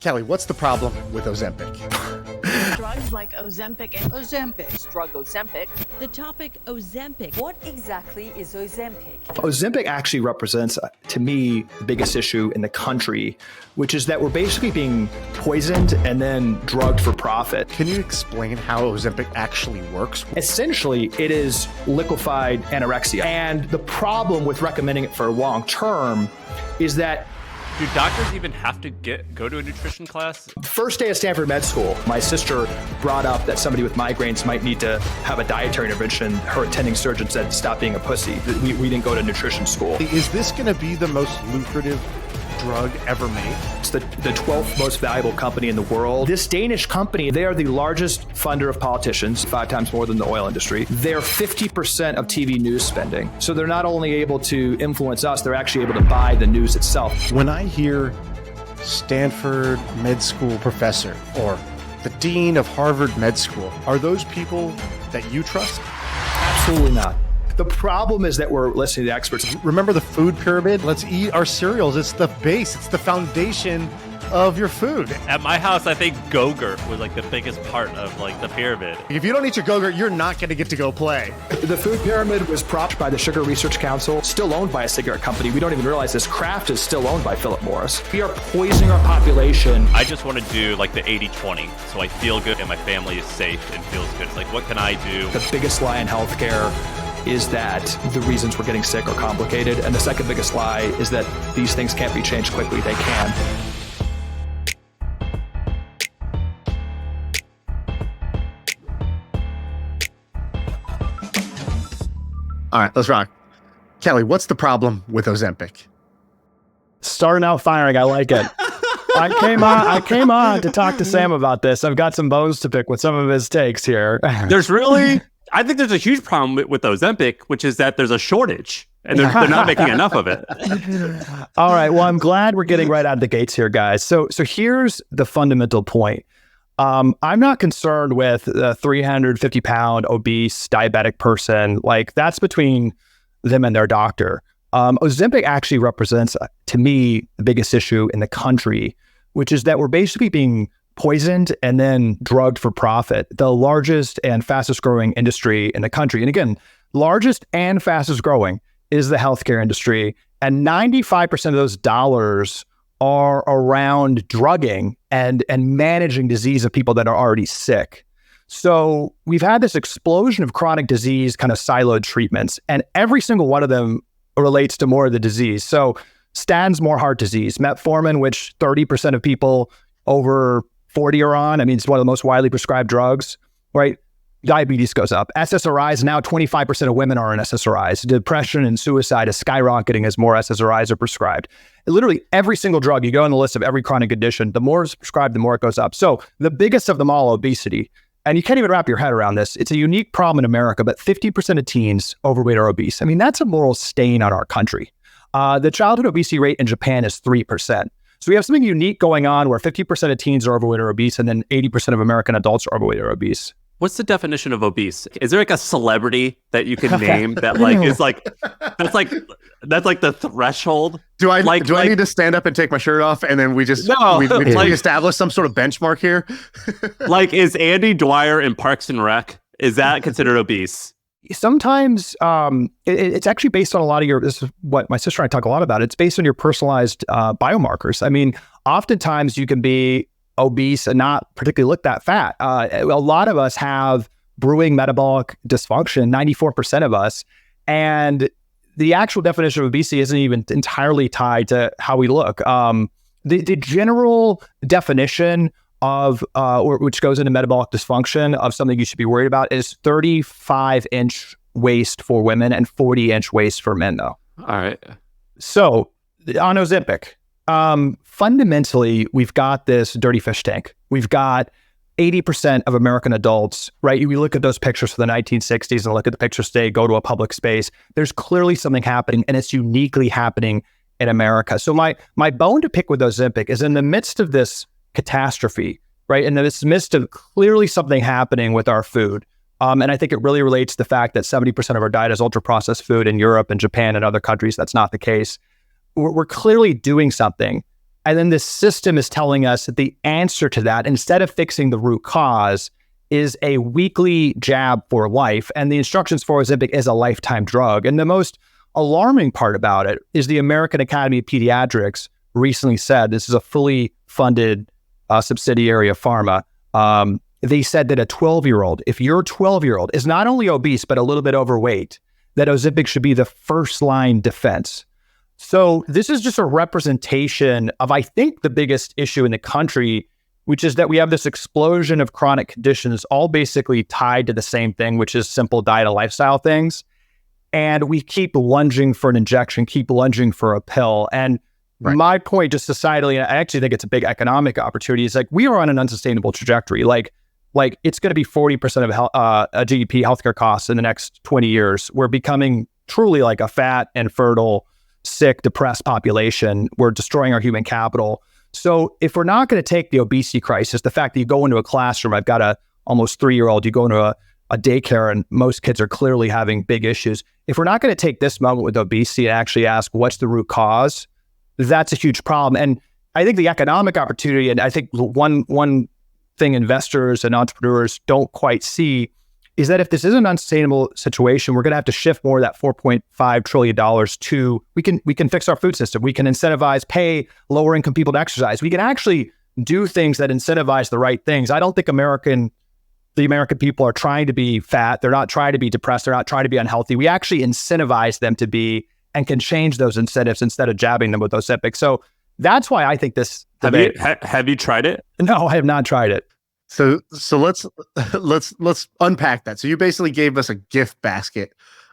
Calley, what's the problem with Ozempic? Drugs like Ozempic and Ozempic. Drug Ozempic. The topic Ozempic. What exactly is Ozempic? Ozempic actually represents, to me, the biggest issue in the country, which is that we're basically being poisoned and then drugged for profit. Can you explain how Ozempic actually works? Essentially, it is liquefied anorexia. And the problem with recommending it for long term is that do doctors even have to go to a nutrition class? First day at Stanford med school, my sister brought up that somebody with migraines might need to have a dietary intervention. Her attending surgeon said, stop being a pussy. We didn't go to nutrition school. Is this going to be the most lucrative drug ever made? It's the 12th most valuable company in the world. This Danish company, they are the largest funder of politicians, 5 times more than the oil industry. They're 50% of TV news spending. So they're not only able to influence us, they're actually able to buy the news itself. When I hear Stanford med school professor or the dean of Harvard med school, are those people that you trust? Absolutely not. The problem is that we're listening to experts. Remember the food pyramid? Let's eat our cereals. It's the base. It's the foundation of your food. At my house, I think Go-Gurt was like the biggest part of like the pyramid. If you don't eat your Go-Gurt, you're not going to get to go play. The food pyramid was propped by the Sugar Research Council, still owned by a cigarette company. We don't even realize this. Kraft is still owned by Philip Morris. We are poisoning our population. I just want to do like the 80-20, so I feel good and my family is safe and feels good. It's like, what can I do? The biggest lie in healthcare is that the reasons we're getting sick are complicated. And the second biggest lie is that these things can't be changed quickly. They can. All right, let's rock. Calley, what's the problem with Ozempic? Starting out firing, I like it. I came on to talk to Sam about this. I've got some bones to pick with some of his takes here. I think there's a huge problem with Ozempic, which is that there's a shortage and they're not making enough of it. All right. Well, I'm glad we're getting right out of the gates here, guys. So here's the fundamental point. I'm not concerned with a 350-pound obese diabetic person. Like, that's between them and their doctor. Ozempic actually represents, to me, the biggest issue in the country, which is that we're basically being poisoned and then drugged for profit. The largest and fastest growing industry in the country. And again, largest and fastest growing is the healthcare industry. And 95% of those dollars are around drugging and managing disease of people that are already sick. So we've had this explosion of chronic disease, kind of siloed treatments, and every single one of them relates to more of the disease. So statins, more heart disease. Metformin, which 30% of people over 40 are on. I mean, it's one of the most widely prescribed drugs, right? Diabetes goes up. SSRIs, now 25% of women are on SSRIs. Depression and suicide is skyrocketing as more SSRIs are prescribed. Literally every single drug, you go on the list of every chronic condition, the more it's prescribed, the more it goes up. So the biggest of them all, obesity. And you can't even wrap your head around this. It's a unique problem in America, but 50% of teens overweight or obese. I mean, that's a moral stain on our country. The childhood obesity rate in Japan is 3%. So we have something unique going on where 50% of teens are overweight or obese, and then 80% of American adults are overweight or obese. What's the definition of obese? Is there like a celebrity that you can name that like is like that's like the threshold? Do I need to stand up and take my shirt off and then we establish some sort of benchmark here? Like, is Andy Dwyer in Parks and Rec? Is that considered obese? Sometimes it's actually based on a lot of this is what my sister and I talk a lot about. It's based on your personalized biomarkers. I mean, oftentimes you can be obese and not particularly look that fat. A lot of us have brewing metabolic dysfunction, 94% of us. And the actual definition of obesity isn't even entirely tied to how we look. The general definition of, which goes into metabolic dysfunction of something you should be worried about is 35-inch waist for women and 40-inch waist for men, though. All right. So on Ozempic, fundamentally, we've got this dirty fish tank. We've got 80% of American adults, right? We look at those pictures from the 1960s and look at the pictures today, go to a public space. There's clearly something happening, and it's uniquely happening in America. So my bone to pick with Ozempic is in the midst of this catastrophe, right? In the midst of clearly something happening with our food. And I think it really relates to the fact that 70% of our diet is ultra-processed food in Europe and Japan and other countries. That's not the case. We're clearly doing something. And then this system is telling us that the answer to that, instead of fixing the root cause, is a weekly jab for life. And the instructions for Ozempic is a lifetime drug. And the most alarming part about it is the American Academy of Pediatrics recently said, this is a fully funded subsidiary of pharma, they said that a 12-year-old, if your 12-year-old is not only obese, but a little bit overweight, that Ozempic should be the first line defense. So this is just a representation of, I think, the biggest issue in the country, which is that we have this explosion of chronic conditions, all basically tied to the same thing, which is simple diet and lifestyle things. And we keep lunging for an injection, keep lunging for a pill. And my point, just societally, and I actually think it's a big economic opportunity, is like we are on an unsustainable trajectory. Like it's going to be 40% of GDP healthcare costs in the next 20 years. We're becoming truly like a fat, infertile, sick, depressed population. We're destroying our human capital. So if we're not going to take the obesity crisis, the fact that you go into a classroom, I've got a almost 3-year-old, you go into a daycare and most kids are clearly having big issues. If we're not going to take this moment with obesity and actually ask what's the root cause, that's a huge problem. And I think the economic opportunity, and I think one thing investors and entrepreneurs don't quite see, is that if this is an unsustainable situation, we're going to have to shift more of that $4.5 trillion to, we can fix our food system. We can incentivize, pay lower income people to exercise. We can actually do things that incentivize the right things. I don't think the American people are trying to be fat. They're not trying to be depressed. They're not trying to be unhealthy. We actually incentivize them to be, and can change those incentives instead of jabbing them with Ozempic. So that's why I think this debate. Have you tried it? No, I have not tried it. So let's unpack that. So you basically gave us a gift basket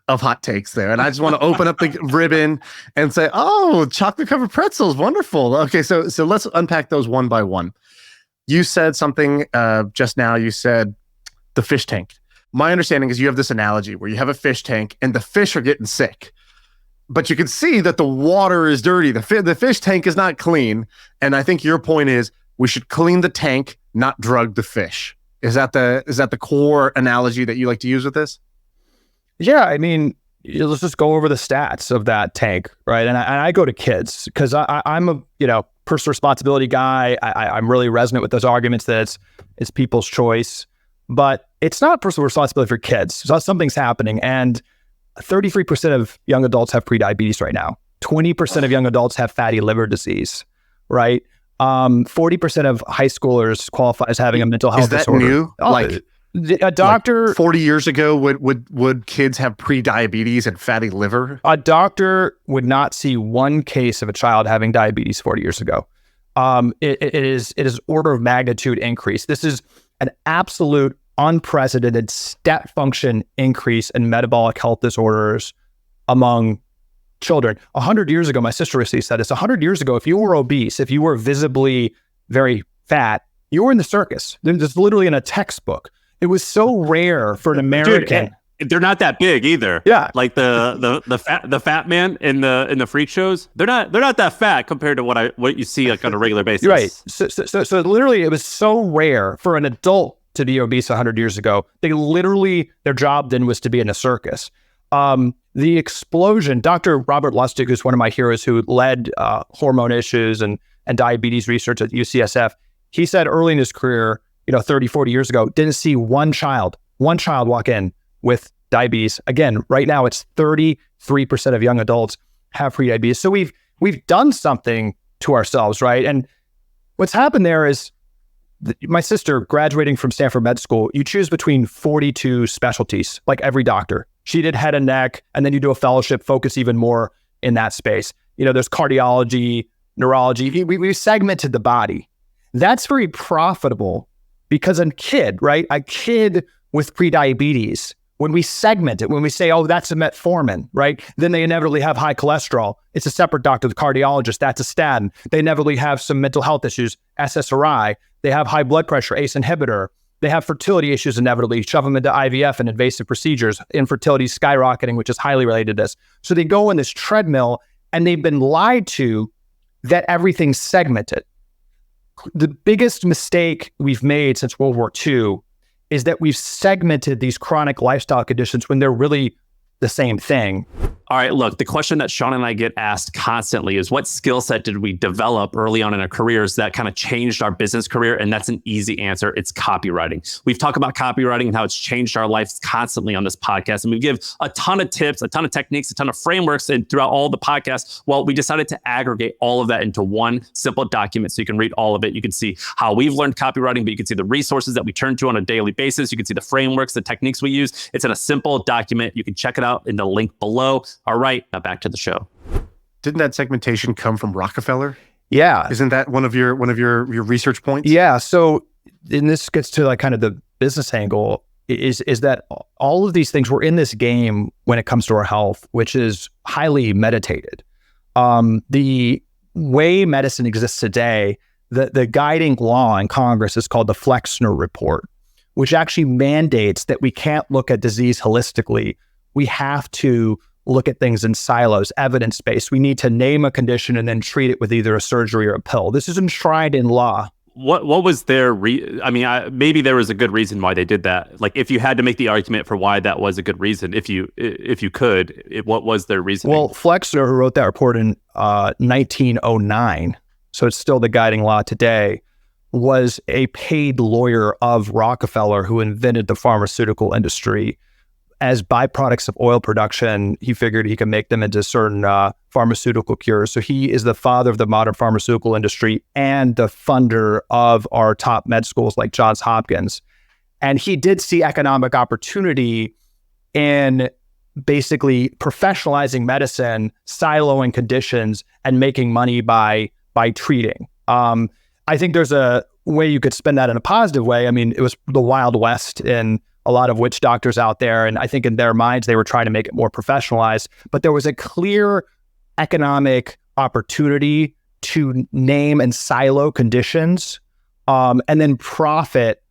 of hot takes there, and I just want to open up the ribbon and say, "Oh, chocolate covered pretzels, wonderful." Okay, so let's unpack those one by one. You said something just now. You said the fish tank. My understanding is you have this analogy where you have a fish tank and the fish are getting sick, but you can see that the water is dirty. The fish tank is not clean, and I think your point is we should clean the tank, not drug the fish. Is that the core analogy that you like to use with this? Yeah, I mean, let's just go over the stats of that tank, right? And I go to kids because I'm a personal responsibility guy. I'm really resonant with those arguments that it's people's choice, but it's not personal responsibility for kids. So something's happening, and 33% of young adults have prediabetes right now. 20% of young adults have fatty liver disease, right? 40% of high schoolers qualify as having a mental health disorder. Is that new? Like a doctor, 40 years ago, would kids have prediabetes and fatty liver? A doctor would not see one case of a child having diabetes 40 years ago. It is order of magnitude increase. This is an absolute unprecedented step function increase in metabolic health disorders among children. 100 years ago, my sister recently said this, 100 years ago, if you were obese, if you were visibly very fat, you were in the circus. There's literally in a textbook. It was so rare for an American. Dude, they're not that big either. Yeah, like the fat man in the freak shows. They're not that fat compared to what you see like on a regular basis. Right. So literally, it was so rare for an adult to be obese 100 years ago. They literally, their job then was to be in a circus. The explosion, Dr. Robert Lustig, who's one of my heroes, who led hormone issues and diabetes research at UCSF, he said early in his career, 30, 40 years ago, didn't see one child walk in with diabetes. Again, right now it's 33% of young adults have prediabetes. So we've done something to ourselves, right? And what's happened there is my sister graduating from Stanford Med School, you choose between 42 specialties, like every doctor. She did head and neck, and then you do a fellowship, focus even more in that space. There's cardiology, neurology. We segmented the body. That's very profitable because a kid with prediabetes, when we segment it, when we say, oh, that's a metformin, right? Then they inevitably have high cholesterol. It's a separate doctor, the cardiologist, that's a statin. They inevitably have some mental health issues, SSRI. They have high blood pressure, ACE inhibitor. They have fertility issues inevitably, shove them into IVF and invasive procedures, infertility skyrocketing, which is highly related to this. So they go in this treadmill and they've been lied to that everything's segmented. The biggest mistake we've made since World War II is that we've segmented these chronic lifestyle conditions when they're really the same thing. All right, look, the question that Shaan and I get asked constantly is what skill set did we develop early on in our careers that kind of changed our business career? And that's an easy answer. It's copywriting. We've talked about copywriting and how it's changed our lives constantly on this podcast. And we give a ton of tips, a ton of techniques, a ton of frameworks and throughout all the podcasts. Well, we decided to aggregate all of that into one simple document so you can read all of it. You can see how we've learned copywriting, but you can see the resources that we turn to on a daily basis. You can see the frameworks, the techniques we use. It's in a simple document. You can check it out in the link below. All right, now back to the show. Didn't that segmentation come from Rockefeller? Yeah. Isn't that one of your research points? Yeah. So, and this gets to like kind of the business angle is that all of these things, we're in this game when it comes to our health, which is highly meditated. The way medicine exists today, the guiding law in Congress is called the Flexner Report, which actually mandates that we can't look at disease holistically. We have to look at things in silos, evidence-based. We need to name a condition and then treat it with either a surgery or a pill. This is enshrined in law. What was their maybe there was a good reason why they did that. Like if you had to make the argument for why that was a good reason, if you could, what was their reasoning? Well, Flexner, who wrote that report in 1909, so it's still the guiding law today, was a paid lawyer of Rockefeller who invented the pharmaceutical industry. As byproducts of oil production, he figured he could make them into certain pharmaceutical cures. So he is the father of the modern pharmaceutical industry and the funder of our top med schools like Johns Hopkins. And he did see economic opportunity in basically professionalizing medicine, siloing conditions, and making money by treating. I think there's a way you could spin that in a positive way. I mean, it was the Wild West in a lot of witch doctors out there. And I think in their minds, they were trying to make it more professionalized, but there was a clear economic opportunity to name and silo conditions and then profit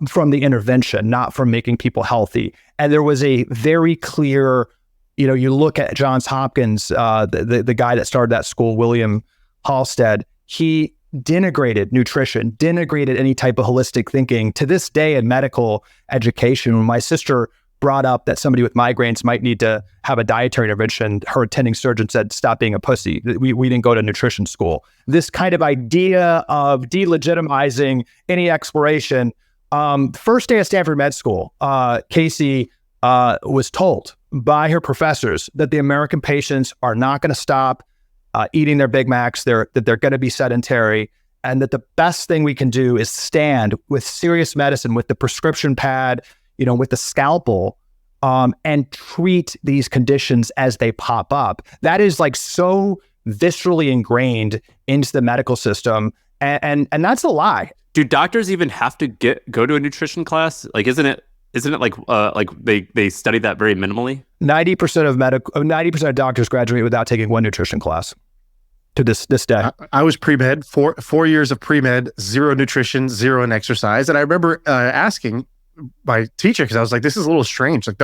from the intervention, not from making people healthy. And there was a very clear, you look at Johns Hopkins, the guy that started that school, William Halstead, he denigrated nutrition, denigrated any type of holistic thinking. To this day in medical education, when my sister brought up that somebody with migraines might need to have a dietary intervention, her attending surgeon said, stop being a pussy. We didn't go to nutrition school. This kind of idea of delegitimizing any exploration. First day of Stanford Med School, Casey was told by her professors that the American patients are not going to stop eating their Big Macs, that they're going to be sedentary, and that the best thing we can do is stand with serious medicine, with the prescription pad, with the scalpel, and treat these conditions as they pop up. That is like so viscerally ingrained into the medical system, and that's a lie. Do doctors even have to go to a nutrition class? Like, isn't it like they study that very minimally? 90% of doctors graduate without taking one nutrition class. To this day. I was pre-med, 4 years of pre-med, 0 nutrition, 0 in exercise. And I remember asking my teacher, because I was like, this is a little strange. Like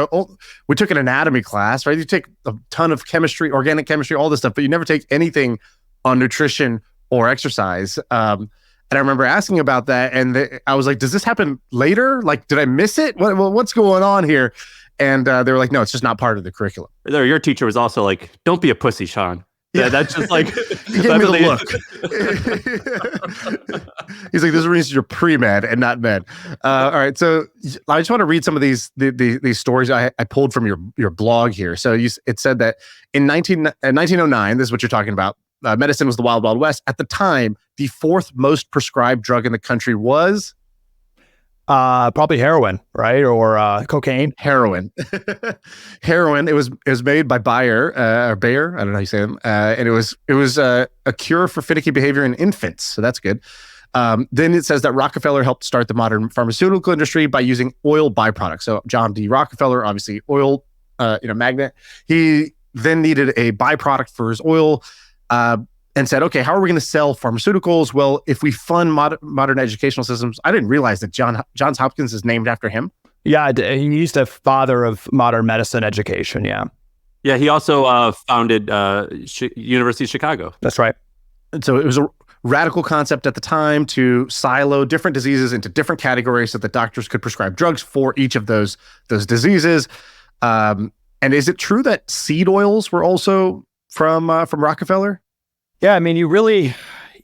we took an anatomy class, right? You take a ton of chemistry, organic chemistry, all this stuff, but you never take anything on nutrition or exercise. And I remember asking about that. And I was like, does this happen later? Like, did I miss it? What's going on here? And they were like, no, it's just not part of the curriculum. Your teacher was also like, don't be a pussy, Shaan. Yeah, that's just like he gave me the look. He's like, "This is the reason you're pre-med and not med." All right, so I just want to read some of these stories I pulled from your blog here. So it said that in 1909, this is what you're talking about. Medicine was the Wild Wild West at the time. The 4th most prescribed drug in the country was probably heroin, right? Or cocaine. Heroin. Heroin. It was made by Bayer, I don't know how you say them. And it was a cure for finicky behavior in infants. So that's good. Then it says that Rockefeller helped start the modern pharmaceutical industry by using oil byproducts. So John D. Rockefeller, obviously oil, magnate. He then needed a byproduct for his oil, and said, okay, how are we going to sell pharmaceuticals? Well, if we fund modern educational systems, I didn't realize that Johns Hopkins is named after him. Yeah, he's the father of modern medicine education, yeah. Yeah, he also founded University of Chicago. That's right. And so it was a radical concept at the time to silo different diseases into different categories so that doctors could prescribe drugs for each of those diseases. And is it true that seed oils were also from Rockefeller? Yeah, I mean,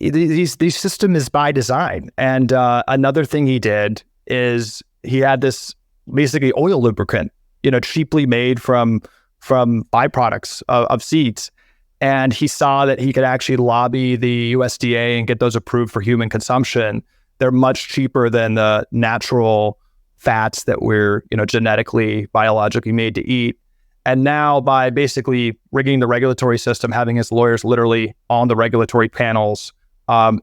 these system is by design. And another thing he did is he had this basically oil lubricant, cheaply made from byproducts of seeds. And he saw that he could actually lobby the USDA and get those approved for human consumption. They're much cheaper than the natural fats that we're, genetically, biologically made to eat. And now by basically rigging the regulatory system, having his lawyers literally on the regulatory panels,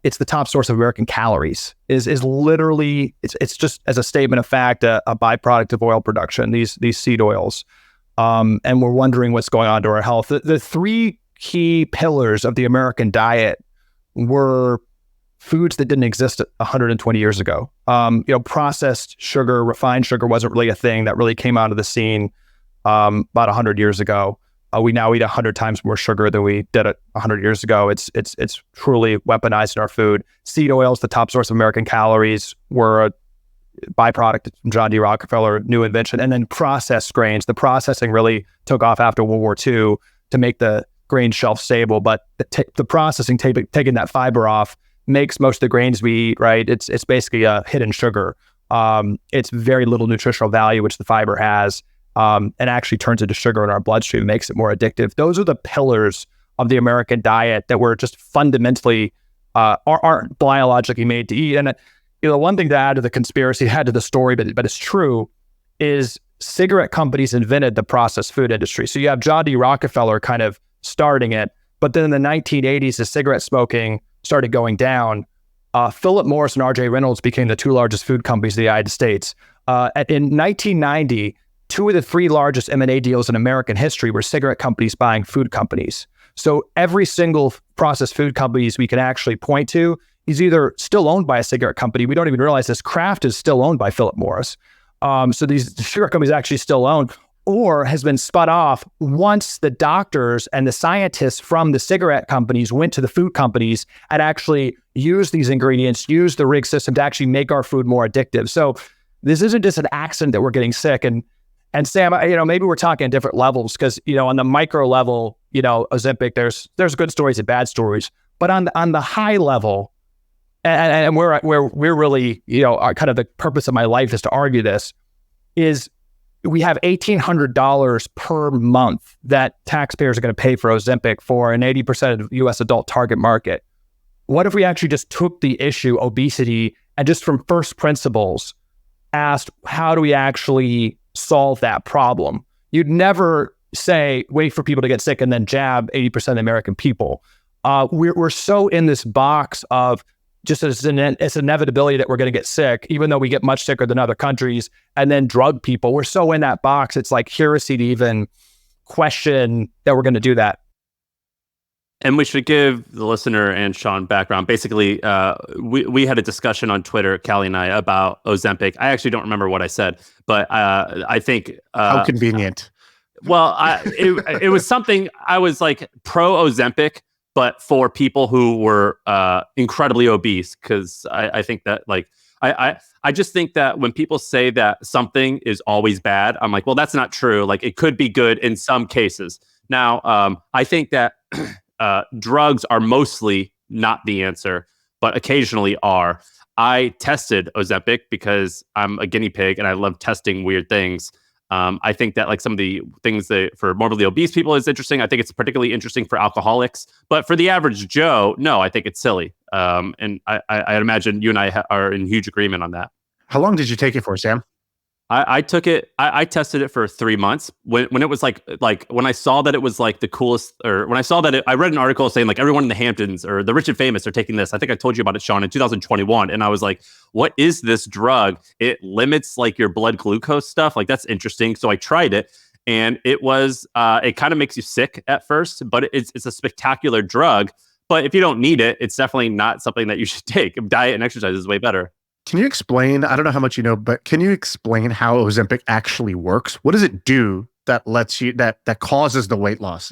it's the top source of American calories. Is literally it's just as a statement of fact a byproduct of oil production. These seed oils, and we're wondering what's going on to our health. The three key pillars of the American diet were foods that didn't exist 120 years ago. Processed sugar, refined sugar wasn't really a thing that really came out of the scene about 100 years ago. We now eat 100 times more sugar than we did 100 years ago. It's truly weaponized in our food. Seed oils, the top source of American calories, were a byproduct of John D. Rockefeller, new invention. And then processed grains. The processing really took off after World War II to make the grain shelf stable. But the processing, taking that fiber off, makes most of the grains we eat, right? It's basically a hidden sugar. It's very little nutritional value, which the fiber has. And actually turns into sugar in our bloodstream, makes it more addictive. Those are the pillars of the American diet that we're just fundamentally aren't biologically made to eat. And one thing to add to the conspiracy, add to the story, but it's true, is cigarette companies invented the processed food industry. So you have John D. Rockefeller kind of starting it, but then in the 1980s, as cigarette smoking started going down, Philip Morris and R.J. Reynolds became the two largest food companies in the United States. In 1990, two of the three largest M&A deals in American history were cigarette companies buying food companies. So every single processed food companies we can actually point to is either still owned by a cigarette company. We don't even realize this. Kraft is still owned by Philip Morris. So these cigarette companies actually still owned, or has been spun off once the doctors and the scientists from the cigarette companies went to the food companies and actually used these ingredients, used the rig system to actually make our food more addictive. So this isn't just an accident that we're getting sick. And Sam, maybe we're talking at different levels because, on the micro level, Ozempic, there's good stories and bad stories, but on the high level, and where we're really, kind of the purpose of my life is to argue this, is we have $1,800 per month that taxpayers are going to pay for Ozempic for an 80% of the U.S. adult target market. What if we actually just took the issue, obesity, and just from first principles, asked, how do we actually solve that problem? You'd never say, wait for people to get sick and then jab 80% of the American people. We're so in this box of just it's inevitability that we're going to get sick, even though we get much sicker than other countries, and then drug people. We're so in that box. It's like heresy to even question that we're going to do that. And we should give the listener and Shaan background. Basically, we had a discussion on Twitter, Calley and I, about Ozempic. I actually don't remember what I said, but I think... How convenient. Well, it was something I was like pro Ozempic, but for people who were incredibly obese, because I think that I just think that when people say that something is always bad, I'm like, well, that's not true. Like it could be good in some cases. Now, I think that drugs are mostly not the answer, but occasionally are. I tested Ozempic because I'm a guinea pig and I love testing weird things. I think that like some of the things that for morbidly obese people is interesting. I think it's particularly interesting for alcoholics, but for the average Joe, no, I think it's silly. And I imagine you and I are in huge agreement on that. How long did you take it for, Sam? I took it. I tested it for 3 months. When it was like when I saw that it was like the coolest, or when I saw that I read an article saying like everyone in the Hamptons or the rich and famous are taking this. I think I told you about it, Shaan, in 2021, and I was like, "What is this drug? It limits like your blood glucose stuff. Like that's interesting." So I tried it, and it was it kind of makes you sick at first, but it's a spectacular drug. But if you don't need it, it's definitely not something that you should take. Diet and exercise is way better. Can you explain, I don't know how much you know, but can you explain how Ozempic actually works? What does it do that lets you, that causes the weight loss?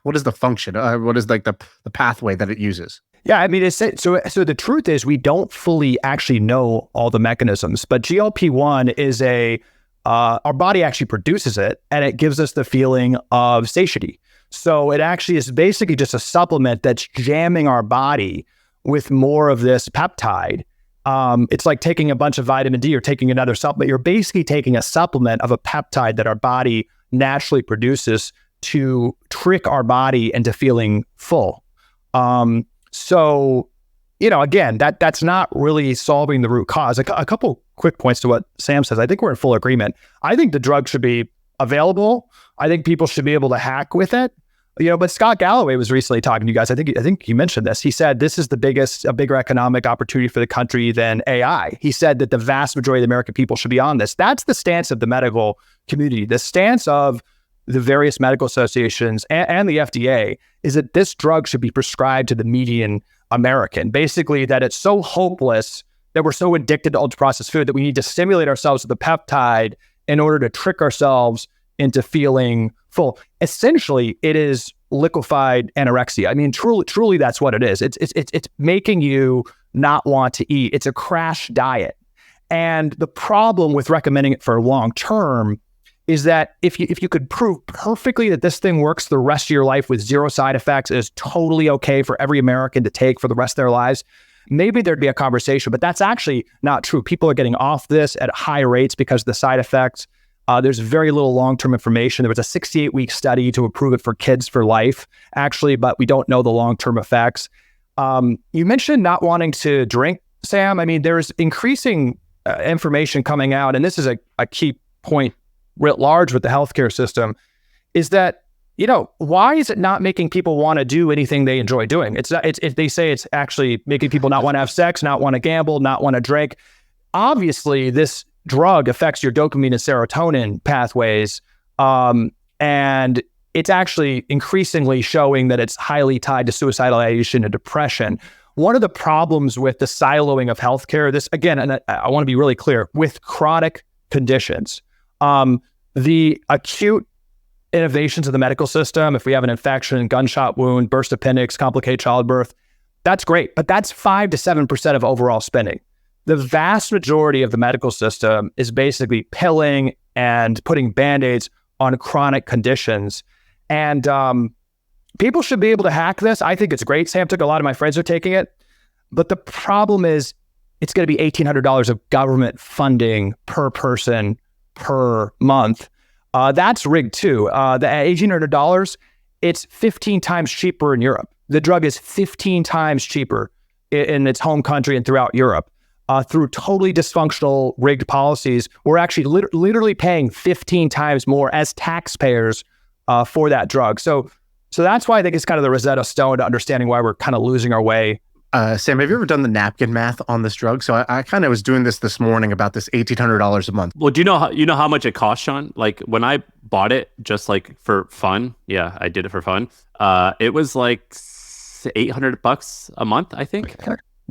What is the function? What is like the pathway that it uses? Yeah, I mean, so the truth is we don't fully actually know all the mechanisms, but GLP-1 is a our body actually produces it, and it gives us the feeling of satiety. So it actually is basically just a supplement that's jamming our body with more of this peptide. It's like taking a bunch of vitamin D or taking another supplement. You're basically taking a supplement of a peptide that our body naturally produces to trick our body into feeling full. So, again, that's not really solving the root cause. A couple quick points to what Sam says. I think we're in full agreement. I think the drug should be available. I think people should be able to hack with it. But Scott Galloway was recently talking to you guys. I think he mentioned this. He said this is a bigger economic opportunity for the country than AI. He said that the vast majority of the American people should be on this. That's the stance of the medical community. The stance of the various medical associations and the FDA is that this drug should be prescribed to the median American. Basically, that it's so hopeless that we're so addicted to ultra-processed food that we need to stimulate ourselves with the peptide in order to trick ourselves into feeling full. Essentially, it is liquefied anorexia. I mean, truly, that's what it is. It's making you not want to eat. It's a crash diet. And the problem with recommending it for long term is that if you could prove perfectly that this thing works the rest of your life with zero side effects, is totally okay for every American to take for the rest of their lives, maybe there'd be a conversation. But that's actually not true. People are getting off this at high rates because of the side effects. There's very little long-term information. There was a 68-week study to approve it for kids for life, actually, but we don't know the long-term effects. You mentioned not wanting to drink, Sam. I mean, there's increasing information coming out, and this is a key point writ large with the healthcare system, is that, why is it not making people want to do anything they enjoy doing? They say it's actually making people not want to have sex, not want to gamble, not want to drink. Obviously, this drug affects your dopamine and serotonin pathways, and it's actually increasingly showing that it's highly tied to suicidal ideation and depression. One of the problems with the siloing of healthcare, this again, and I want to be really clear, with chronic conditions, the acute innovations of the medical system, if we have an infection, gunshot wound, burst appendix, complicated childbirth, that's great, but that's 5 to 7% of overall spending. The vast majority of the medical system is basically pilling and putting Band-Aids on chronic conditions. And people should be able to hack this. I think it's great. Sam took a lot of my friends are taking it. But the problem is it's going to be $1,800 of government funding per person per month. That's rigged too. The $1,800, it's 15 times cheaper in Europe. The drug is 15 times cheaper in its home country and throughout Europe. Through totally dysfunctional rigged policies, we're actually literally paying 15 times more as taxpayers for that drug. So that's why I think it's kind of the Rosetta Stone to understanding why we're kind of losing our way. Sam, have you ever done the napkin math on this drug? So I kind of was doing this morning about this $1,800 a month. Well, do you know how much it costs, Shaan? Like when I bought it just like for fun, yeah, I did it for fun. It was like $800 a month, I think.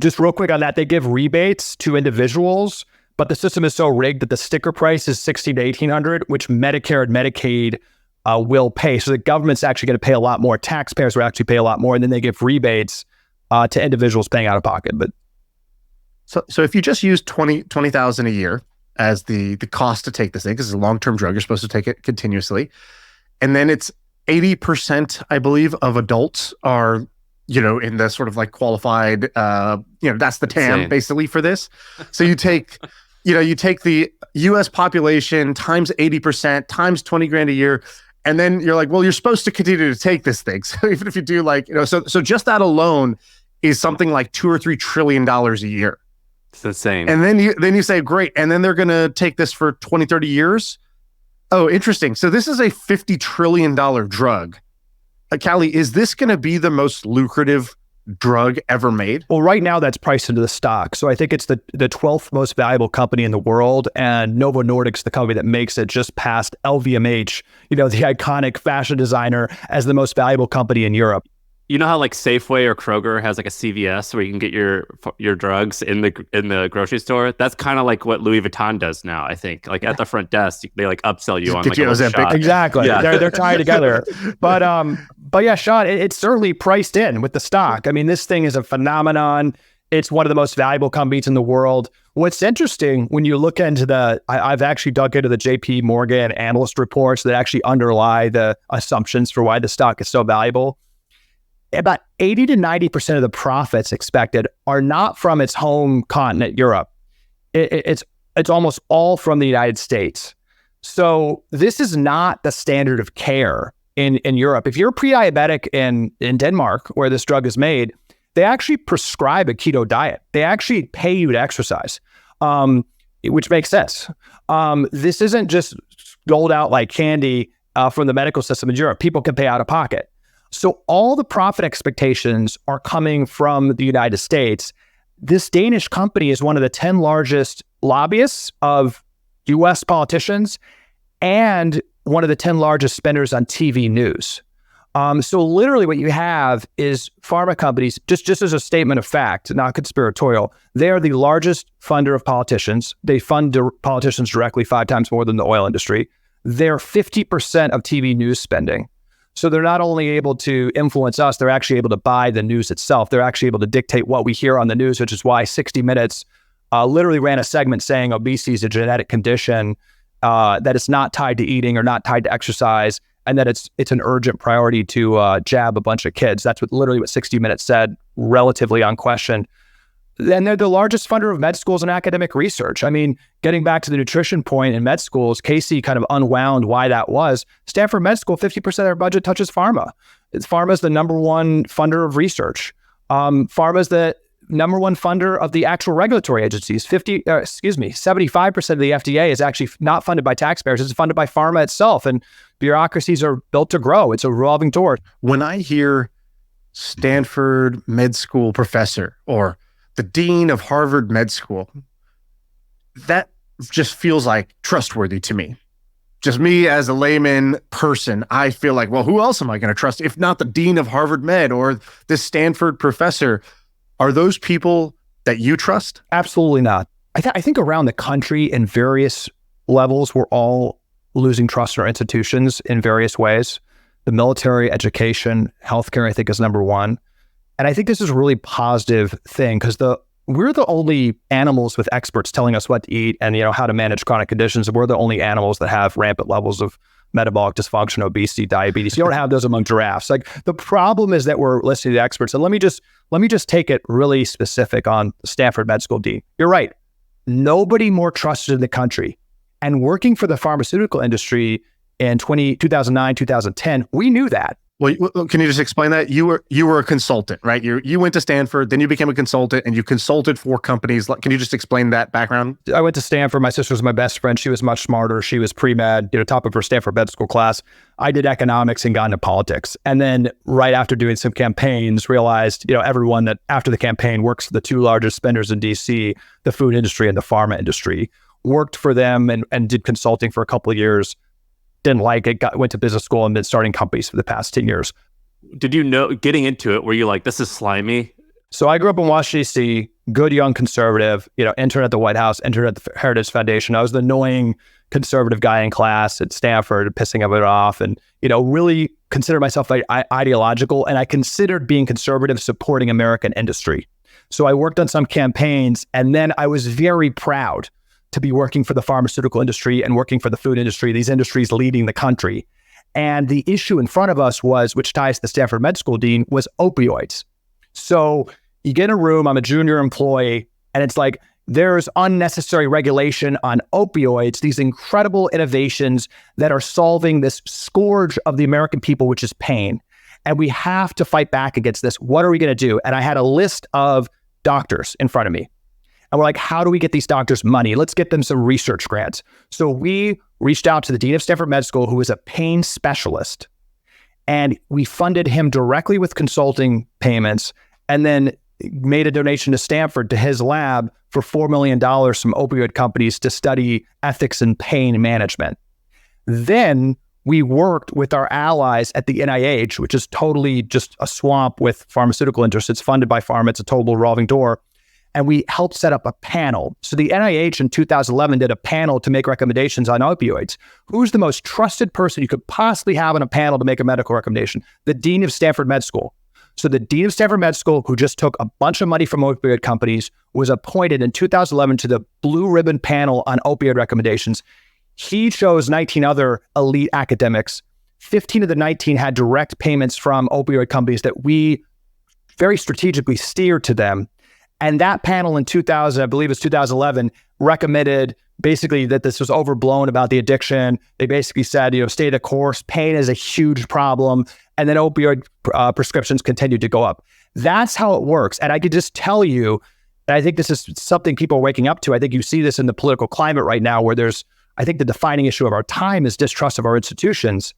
Just real quick on that, they give rebates to individuals, but the system is so rigged that the sticker price is $1,600 to $1,800, which Medicare and Medicaid will pay. So the government's actually going to pay a lot more. Taxpayers will actually pay a lot more, and then they give rebates to individuals paying out of pocket. But so if you just use $20,000 a year as the cost to take this thing, because it's a long-term drug, you're supposed to take it continuously, and then it's 80%, I believe, of adults are in the sort of like qualified, that's the TAM Insane. basically for this. So you take the US population times 80% times 20 grand a year. And then you're like, well, you're supposed to continue to take this thing. So even if you do so just that alone is something like $2 or $3 trillion a year. It's insane. And then you say, great. And then they're going to take this for 20, 30 years. Oh, interesting. So this is a $50 trillion drug. Calley, is this going to be the most lucrative drug ever made? Well, right now that's priced into the stock. So I think it's the 12th most valuable company in the world, and Novo Nordisk's the company that makes it, just passed LVMH, the iconic fashion designer, as the most valuable company in Europe. You know how like Safeway or Kroger has like a CVS where you can get your drugs in the grocery store? That's kind of like what Louis Vuitton does now, I think. Like at the front desk, they like upsell you on like a little shot. Exactly. Yeah. They're tied together. But yeah, Shaan, it's certainly priced in with the stock. I mean, this thing is a phenomenon. It's one of the most valuable companies in the world. What's interesting when you look into I've actually dug into the JP Morgan analyst reports that actually underlie the assumptions for why the stock is so valuable. About 80 to 90% of the profits expected are not from its home continent, Europe. It's almost all from the United States. So this is not the standard of care in Europe. If you're pre-diabetic in Denmark, where this drug is made, they actually prescribe a keto diet. They actually pay you to exercise, which makes sense. This isn't just doled out like candy from the medical system in Europe. People can pay out of pocket. So all the profit expectations are coming from the United States. This Danish company is one of the 10 largest lobbyists of US politicians and one of the 10 largest spenders on TV news. So literally what you have is pharma companies, just as a statement of fact, not conspiratorial, they are the largest funder of politicians. They fund politicians directly 5 times more than the oil industry. They're 50% of TV news spending. So they're not only able to influence us, they're actually able to buy the news itself. They're actually able to dictate what we hear on the news, which is why 60 Minutes literally ran a segment saying obesity is a genetic condition, that it's not tied to eating or not tied to exercise, and that it's an urgent priority to jab a bunch of kids. That's what 60 Minutes said, relatively unquestioned. And they're the largest funder of med schools and academic research. I mean, getting back to the nutrition point in med schools, Casey kind of unwound why that was. Stanford Med School, 50% of their budget touches pharma. Pharma is the number one funder of research. Pharma is the number one funder of the actual regulatory agencies. 75% of the FDA is actually not funded by taxpayers. It's funded by pharma itself, and bureaucracies are built to grow. It's a revolving door. When I hear Stanford Med School professor or the dean of Harvard Med School, that just feels like trustworthy to me. Just me as a layman person, I feel like, well, who else am I going to trust if not the dean of Harvard Med or this Stanford professor? Are those people that you trust? Absolutely not. I think around the country in various levels, we're all losing trust in our institutions in various ways. The military, education, healthcare, I think is number one. And I think this is a really positive thing because we're the only animals with experts telling us what to eat and how to manage chronic conditions. We're the only animals that have rampant levels of metabolic dysfunction, obesity, diabetes. You don't have those among giraffes. Like, the problem is that we're listening to the experts. And let me just take it really specific on the Stanford Med School dean. You're right. Nobody more trusted in the country. And working for the pharmaceutical industry in 2009, 2010, we knew that. Well, can you just explain that? You were a consultant, right? You went to Stanford, then you became a consultant, and you consulted for companies. Can you just explain that background? I went to Stanford. My sister was my best friend. She was much smarter. She was pre-med, top of her Stanford Med School class. I did economics and got into politics. And then right after doing some campaigns, realized, everyone that after the campaign works for the 2 largest spenders in DC, the food industry and the pharma industry. Worked for them and did consulting for a couple of years. Didn't like it, went to business school and been starting companies for the past 10 years. Did you know, getting into it, were you like, this is slimy? So I grew up in Washington, D.C., good young conservative, intern at the White House, intern at the Heritage Foundation. I was the annoying conservative guy in class at Stanford, pissing everyone off, and, really considered myself like ideological. And I considered being conservative, supporting American industry. So I worked on some campaigns, and then I was very proud to be working for the pharmaceutical industry and working for the food industry, these industries leading the country. And the issue in front of us was, which ties to the Stanford Med School dean, was opioids. So you get in a room, I'm a junior employee, and it's like, there's unnecessary regulation on opioids, these incredible innovations that are solving this scourge of the American people, which is pain. And we have to fight back against this. What are we going to do? And I had a list of doctors in front of me. And we're like, how do we get these doctors money? Let's get them some research grants. So we reached out to the dean of Stanford Med School, who is a pain specialist, and we funded him directly with consulting payments, and then made a donation to Stanford, to his lab, for $4 million from opioid companies to study ethics in pain management. Then we worked with our allies at the NIH, which is totally just a swamp with pharmaceutical interests. It's funded by pharma. It's a total revolving door. And we helped set up a panel. So the NIH in 2011 did a panel to make recommendations on opioids. Who's the most trusted person you could possibly have on a panel to make a medical recommendation? The dean of Stanford Med School. So the dean of Stanford Med School, who just took a bunch of money from opioid companies, was appointed in 2011 to the blue ribbon panel on opioid recommendations. He chose 19 other elite academics. 15 of the 19 had direct payments from opioid companies that we very strategically steered to them. And that panel in 2000, I believe it's 2011, recommended basically that this was overblown about the addiction. They basically said, stay the course. Pain is a huge problem. And then opioid prescriptions continued to go up. That's how it works. And I could just tell you, and I think this is something people are waking up to. I think you see this in the political climate right now where I think the defining issue of our time is distrust of our institutions.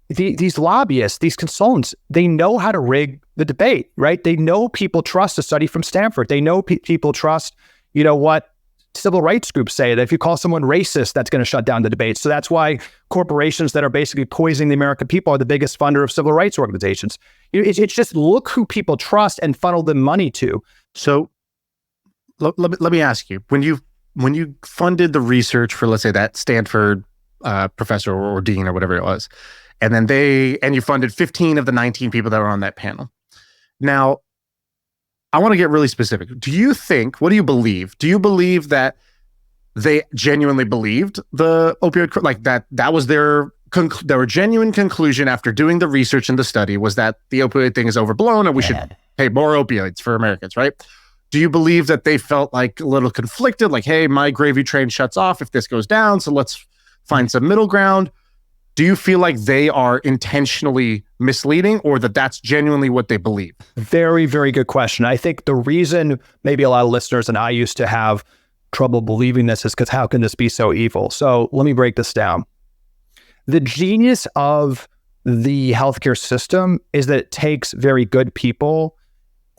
These lobbyists, these consultants, they know how to rig the debate, right? They know people trust a study from Stanford. They know people trust, what civil rights groups say, that if you call someone racist, that's going to shut down the debate. So that's why corporations that are basically poisoning the American people are the biggest funder of civil rights organizations. It's just look who people trust and funnel them money to. So let me ask you, when you funded the research for, let's say, that Stanford professor or dean or whatever it was, and then you funded 15 of the 19 people that were on that panel. Now, I want to get really specific. What do you believe? Do you believe that they genuinely believed the opioid, like that was their genuine conclusion after doing the research and the study was that the opioid thing is overblown and we should pay more opioids for Americans, right? Do you believe that they felt like a little conflicted, like, hey, my gravy train shuts off if this goes down, so let's find some middle ground? Do you feel like they are intentionally misleading or that that's genuinely what they believe? Very, very good question. I think the reason maybe a lot of listeners and I used to have trouble believing this is because how can this be so evil? So let me break this down. The genius of the healthcare system is that it takes very good people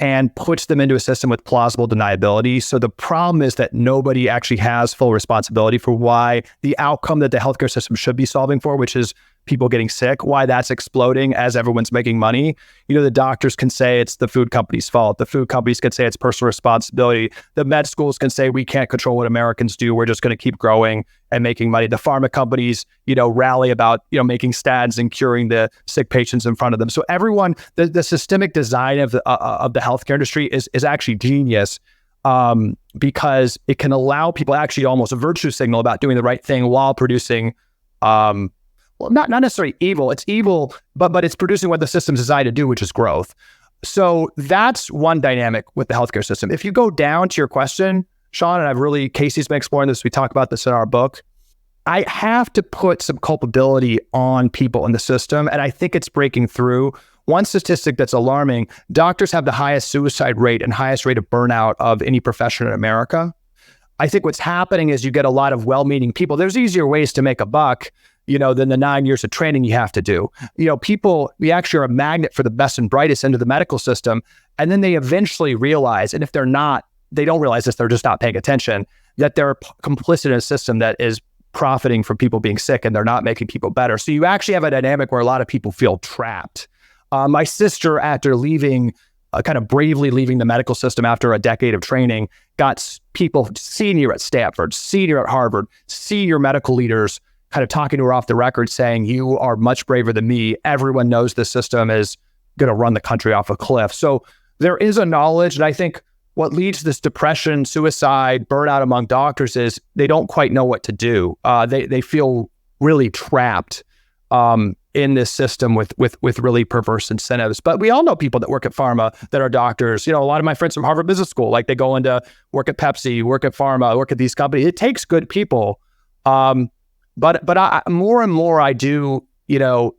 and puts them into a system with plausible deniability. So the problem is that nobody actually has full responsibility for why the outcome that the healthcare system should be solving for, which is people getting sick, why that's exploding as everyone's making money. The doctors can say it's the food company's fault. The food companies can say it's personal responsibility. The med schools can say we can't control what Americans do. We're just going to keep growing and making money. The pharma companies, rally about, making statins and curing the sick patients in front of them. So everyone, the systemic design of the healthcare industry is actually genius because it can allow people actually almost a virtue signal about doing the right thing while producing, not necessarily evil. It's evil, but it's producing what the system's designed to do, which is growth. So that's one dynamic with the healthcare system. If you go down to your question, Shaan, and Casey's been exploring this, we talk about this in our book, I have to put some culpability on people in the system, and I think it's breaking through. One statistic that's alarming, doctors have the highest suicide rate and highest rate of burnout of any profession in America. I think what's happening is you get a lot of well-meaning people. There's easier ways to make a buck, than the 9 years of training you have to do. People, we actually are a magnet for the best and brightest into the medical system. And then they eventually realize, and if they're not, they don't realize this, they're just not paying attention, that they're complicit in a system that is profiting from people being sick and they're not making people better. So you actually have a dynamic where a lot of people feel trapped. My sister, after leaving, kind of bravely leaving the medical system after a decade of training, got people senior at Stanford, senior at Harvard, senior medical leaders kind of talking to her off the record saying, you are much braver than me. Everyone knows the system is going to run the country off a cliff. So there is a knowledge, and I think what leads to this depression, suicide, burnout among doctors is they don't quite know what to do. They feel really trapped in this system with really perverse incentives. But we all know people that work at pharma that are doctors. A lot of my friends from Harvard Business School, like they go into work at Pepsi, work at pharma, work at these companies. It takes good people. But I, more and more I do,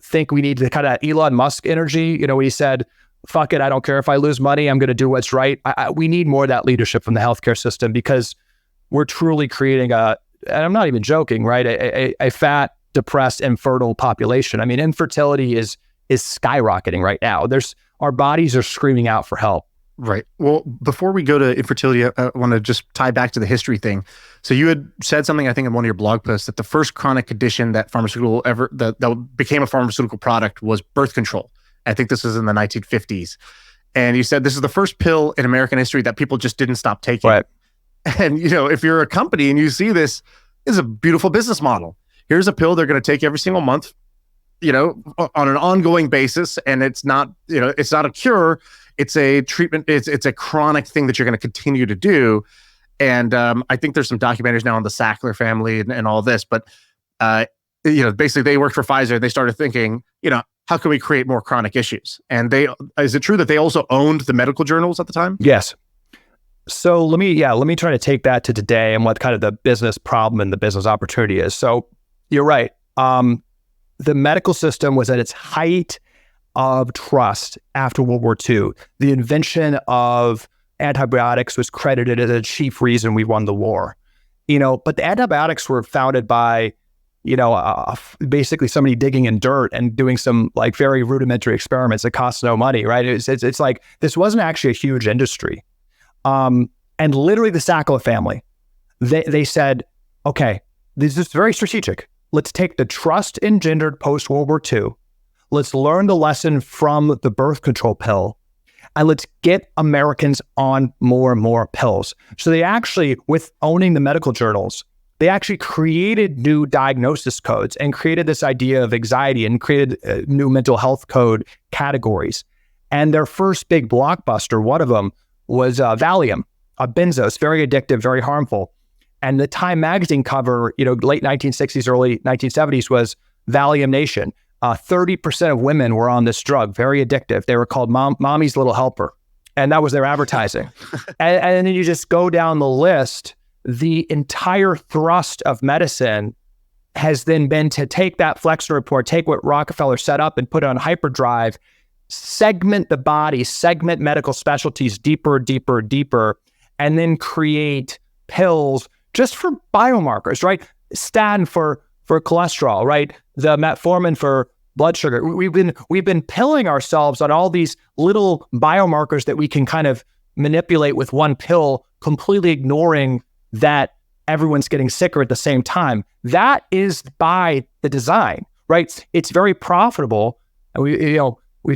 think we need to kind of Elon Musk energy, when he said, fuck it, I don't care if I lose money, I'm going to do what's right. We need more of that leadership from the healthcare system because we're truly creating and I'm not even joking, right? A fat, depressed, infertile population. I mean, infertility is skyrocketing right now. Our bodies are screaming out for help. Right. Well, before we go to infertility, I want to just tie back to the history thing. So you had said something, I think, in one of your blog posts that the first chronic condition that that became a pharmaceutical product was birth control. I think this was in the 1950s. And you said this is the first pill in American history that people just didn't stop taking. Right. And, if you're a company and you see this is a beautiful business model. Here's a pill they're going to take every single month. on an ongoing basis, and it's not a cure. It's a treatment. It's a chronic thing that you're going to continue to do. And I think there's some documentaries now on the Sackler family and all this, but basically they worked for Pfizer. They started thinking, how can we create more chronic issues? And is it true that they also owned the medical journals at the time? Yes. So let me try to take that to today and what kind of the business problem and the business opportunity is. So you're right. The medical system was at its height of trust after World War II. The invention of antibiotics was credited as a chief reason we won the war. But the antibiotics were founded by, basically somebody digging in dirt and doing some like very rudimentary experiments that cost no money, right? It's like this wasn't actually a huge industry. And literally the Sackler family, they said, okay, this is very strategic. Let's take the trust engendered post-World War II. Let's learn the lesson from the birth control pill, and let's get Americans on more and more pills. So they actually, with owning the medical journals, they actually created new diagnosis codes and created this idea of anxiety and created new mental health code categories. And their first big blockbuster, one of them, was Valium, a benzo. It's very addictive, very harmful. And the Time magazine cover, late 1960s, early 1970s was Valium Nation. 30% of women were on this drug, very addictive. They were called Mommy's Little Helper. And that was their advertising. and then you just go down the list. The entire thrust of medicine has then been to take that Flexner Report, take what Rockefeller set up and put it on hyperdrive, segment the body, segment medical specialties deeper, deeper, deeper, and then create pills just for biomarkers, right? Statin for cholesterol, right? The metformin for blood sugar. We've been pilling ourselves on all these little biomarkers that we can kind of manipulate with one pill, completely ignoring that everyone's getting sicker at the same time. That is by the design, right? It's very profitable. And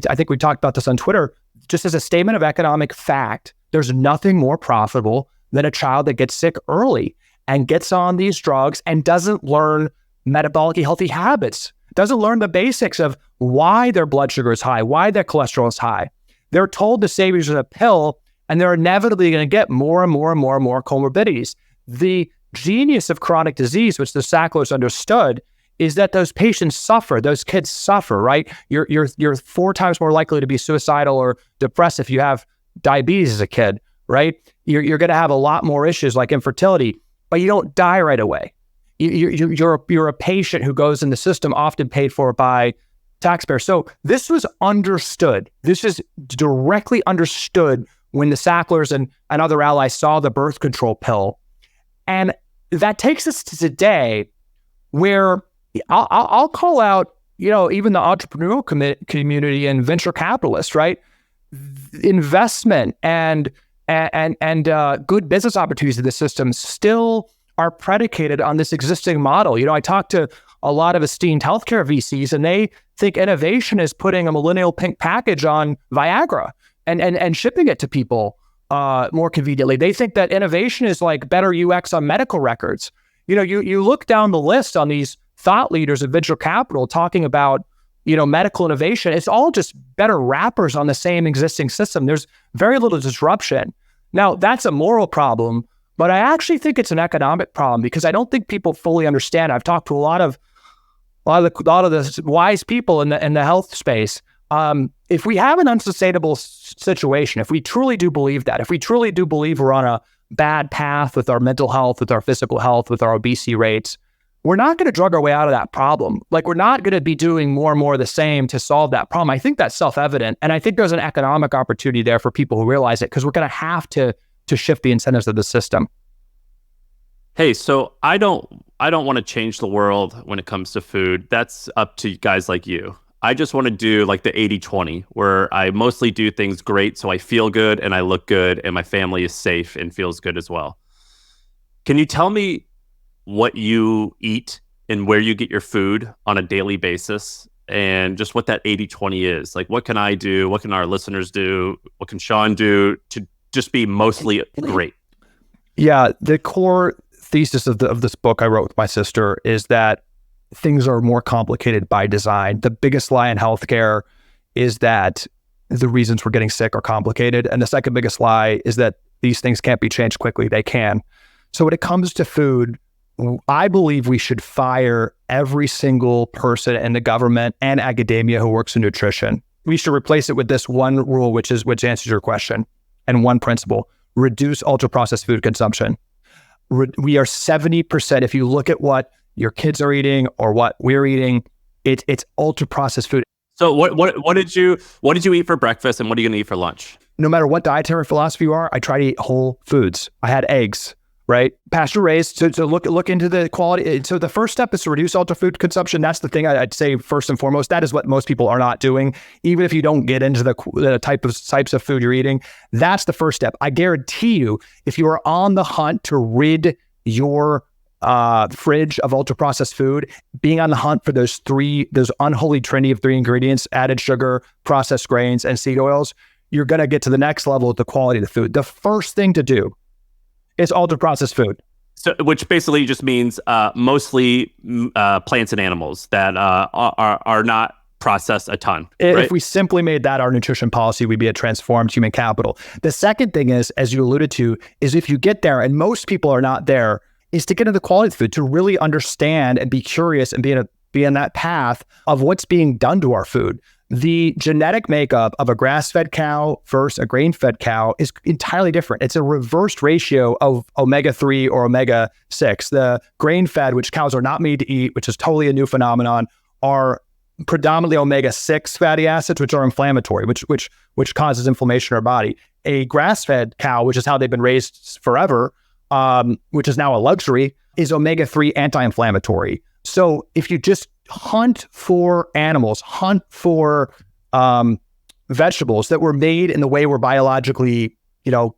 I think we talked about this on Twitter, just as a statement of economic fact, there's nothing more profitable than a child that gets sick early and gets on these drugs and doesn't learn metabolically healthy habits, doesn't learn the basics of why their blood sugar is high, why their cholesterol is high. They're told to save using a pill, and they're inevitably going to get more and more and more and more comorbidities. The genius of chronic disease, which the Sacklers understood, is that those patients suffer, those kids suffer, right? You're 4 times more likely to be suicidal or depressed if you have diabetes as a kid, right? You're going to have a lot more issues like infertility, but you don't die right away. You're a patient who goes in the system, often paid for by taxpayers. So this was understood. This is directly understood when the Sacklers and other allies saw the birth control pill. And that takes us to today, where I'll call out, even the entrepreneurial community and venture capitalists, right? Investment and good business opportunities in the system still are predicated on this existing model. I talked to a lot of esteemed healthcare VCs, and they think innovation is putting a millennial pink package on Viagra and shipping it to people more conveniently. They think that innovation is like better UX on medical records. You look down the list on these thought leaders of venture capital talking about, medical innovation. It's all just better wrappers on the same existing system. There's very little disruption. Now, that's a moral problem, but I actually think it's an economic problem because I don't think people fully understand. I've talked to a lot of the wise people in the health space. If we have an unsustainable situation, if we truly do believe that, if we truly do believe we're on a bad path with our mental health, with our physical health, with our obesity rates, we're not going to drug our way out of that problem. Like, we're not going to be doing more and more of the same to solve that problem. I think that's self-evident. And I think there's an economic opportunity there for people who realize it, because we're going to have to shift the incentives of the system. Hey, so I don't want to change the world when it comes to food. That's up to guys like you. I just want to do like the 80-20, where I mostly do things great so I feel good and I look good and my family is safe and feels good as well. Can you tell me what you eat and where you get your food on a daily basis, and just what that 80-20 is? Like, what can I do? What can our listeners do? What can Shaan do to just be mostly great? Yeah, the core thesis of this book I wrote with my sister is that things are more complicated by design. The biggest lie in healthcare is that the reasons we're getting sick are complicated. And the second biggest lie is that these things can't be changed quickly. They can. So when it comes to food, I believe we should fire every single person in the government and academia who works in nutrition. We should replace it with this one rule, which answers your question, and one principle: reduce ultra-processed food consumption. We are 70%. If you look at what your kids are eating or what we're eating, it's ultra-processed food. So what did you eat for breakfast, and what are you going to eat for lunch? No matter what dietary philosophy you are, I try to eat whole foods. I had eggs, right? Pasture raised. So look into the quality. So the first step is to reduce ultra food consumption. That's the thing I'd say first and foremost. That is what most people are not doing. Even if you don't get into the types of food you're eating, that's the first step. I guarantee you, if you are on the hunt to rid your fridge of ultra processed food, being on the hunt for those unholy trinity of 3 ingredients: added sugar, processed grains, and seed oils, you're going to get to the next level with the quality of the food. The first thing to do is ultra processed food. So, which basically just means mostly plants and animals that are not processed a ton. Right? If we simply made that our nutrition policy, we'd be a transformed human capital. The second thing is, as you alluded to, is if you get there, and most people are not there, is to get into the quality of food, to really understand and be curious and be in that path of what's being done to our food. The genetic makeup of a grass-fed cow versus a grain-fed cow is entirely different. It's a reversed ratio of omega-3 or omega-6. The grain-fed, which cows are not made to eat, which is totally a new phenomenon, are predominantly omega-6 fatty acids, which are inflammatory, which causes inflammation in our body. A grass-fed cow, which is how they've been raised forever, which is now a luxury, is omega-3 anti-inflammatory. So if you just hunt for animals, hunt for vegetables that were made in the way we're biologically,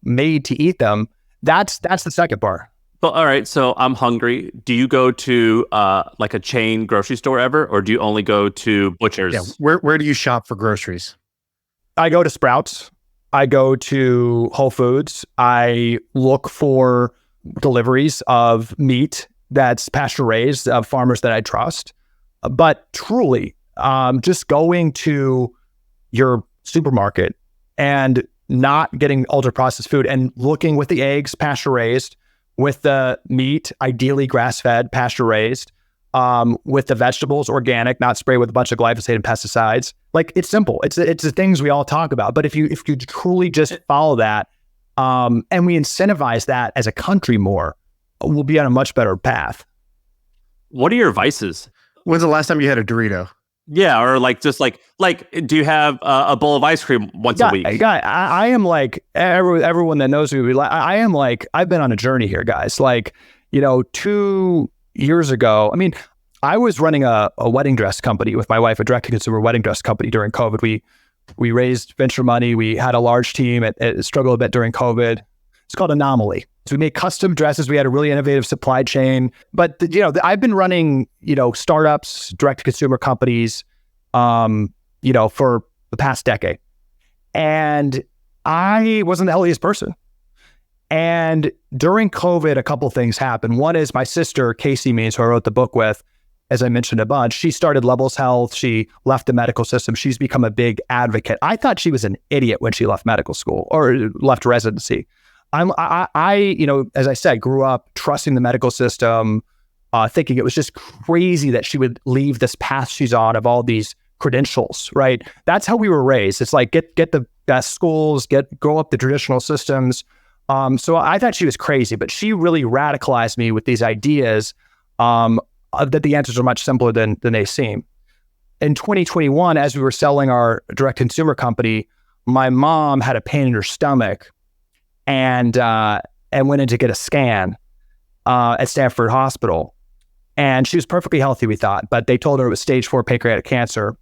made to eat them, that's the second bar. Well, all right. So I'm hungry. Do you go to like a chain grocery store ever, or do you only go to butchers? Yeah. Where do you shop for groceries? I go to Sprouts. I go to Whole Foods. I look for deliveries of meat that's pasture raised, of farmers that I trust. But truly, just going to your supermarket and not getting ultra processed food and looking with the eggs pasture raised, with the meat ideally grass fed pasture raised, with the vegetables organic, not sprayed with a bunch of glyphosate and pesticides. Like, it's simple. It's the things we all talk about. But if you truly just follow that, and we incentivize that as a country more, we'll be on a much better path. What are your vices? When's the last time you had a Dorito? Yeah, or do you have a bowl of ice cream once a week? I am like everyone that knows me. I am like, I've been on a journey here, guys. 2 years ago, I was running a wedding dress company with my wife, a direct-to-consumer wedding dress company during COVID. We raised venture money. We had a large team. It struggled a bit during COVID. It's called Anomaly. So we made custom dresses. We had a really innovative supply chain. But I've been running startups, direct-to-consumer companies, for the past decade, and I wasn't the healthiest person. And during COVID, a couple things happened. One is my sister, Casey Means, who I wrote the book with, as I mentioned a bunch, she started Levels Health. She left the medical system. She's become a big advocate. I thought she was an idiot when she left medical school or left residency. I as I said, grew up trusting the medical system, thinking it was just crazy that she would leave this path she's on of all these credentials, right? That's how we were raised. It's like, get the best schools, go up the traditional systems. So I thought she was crazy, but she really radicalized me with these ideas that the answers are much simpler than they seem. In 2021, as we were selling our direct consumer company, my mom had a pain in her stomach and went in to get a scan at Stanford Hospital. And she was perfectly healthy, we thought, but they told her it was stage 4 pancreatic cancer.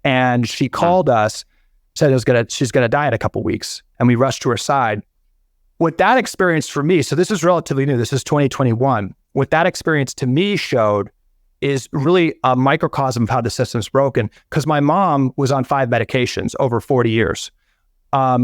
And she called us, said she's gonna die in a couple weeks, and we rushed to her side. What that experience for me, so this is relatively new, this is 2021. What that experience to me showed is really a microcosm of how the system's broken, because my mom was on 5 medications over 40 years.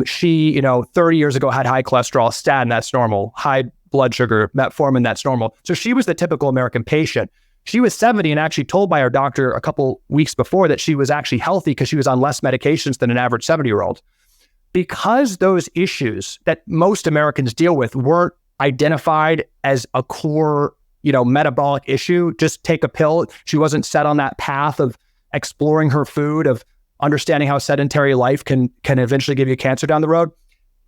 She, 30 years ago had high cholesterol, statin, that's normal. High blood sugar, metformin, that's normal. So she was the typical American patient. She was 70 and actually told by her doctor a couple weeks before that she was actually healthy because she was on less medications than an average 70-year-old. Because those issues that most Americans deal with weren't identified as a core, metabolic issue, just take a pill. She wasn't set on that path of exploring her food, of understanding how sedentary life can eventually give you cancer down the road.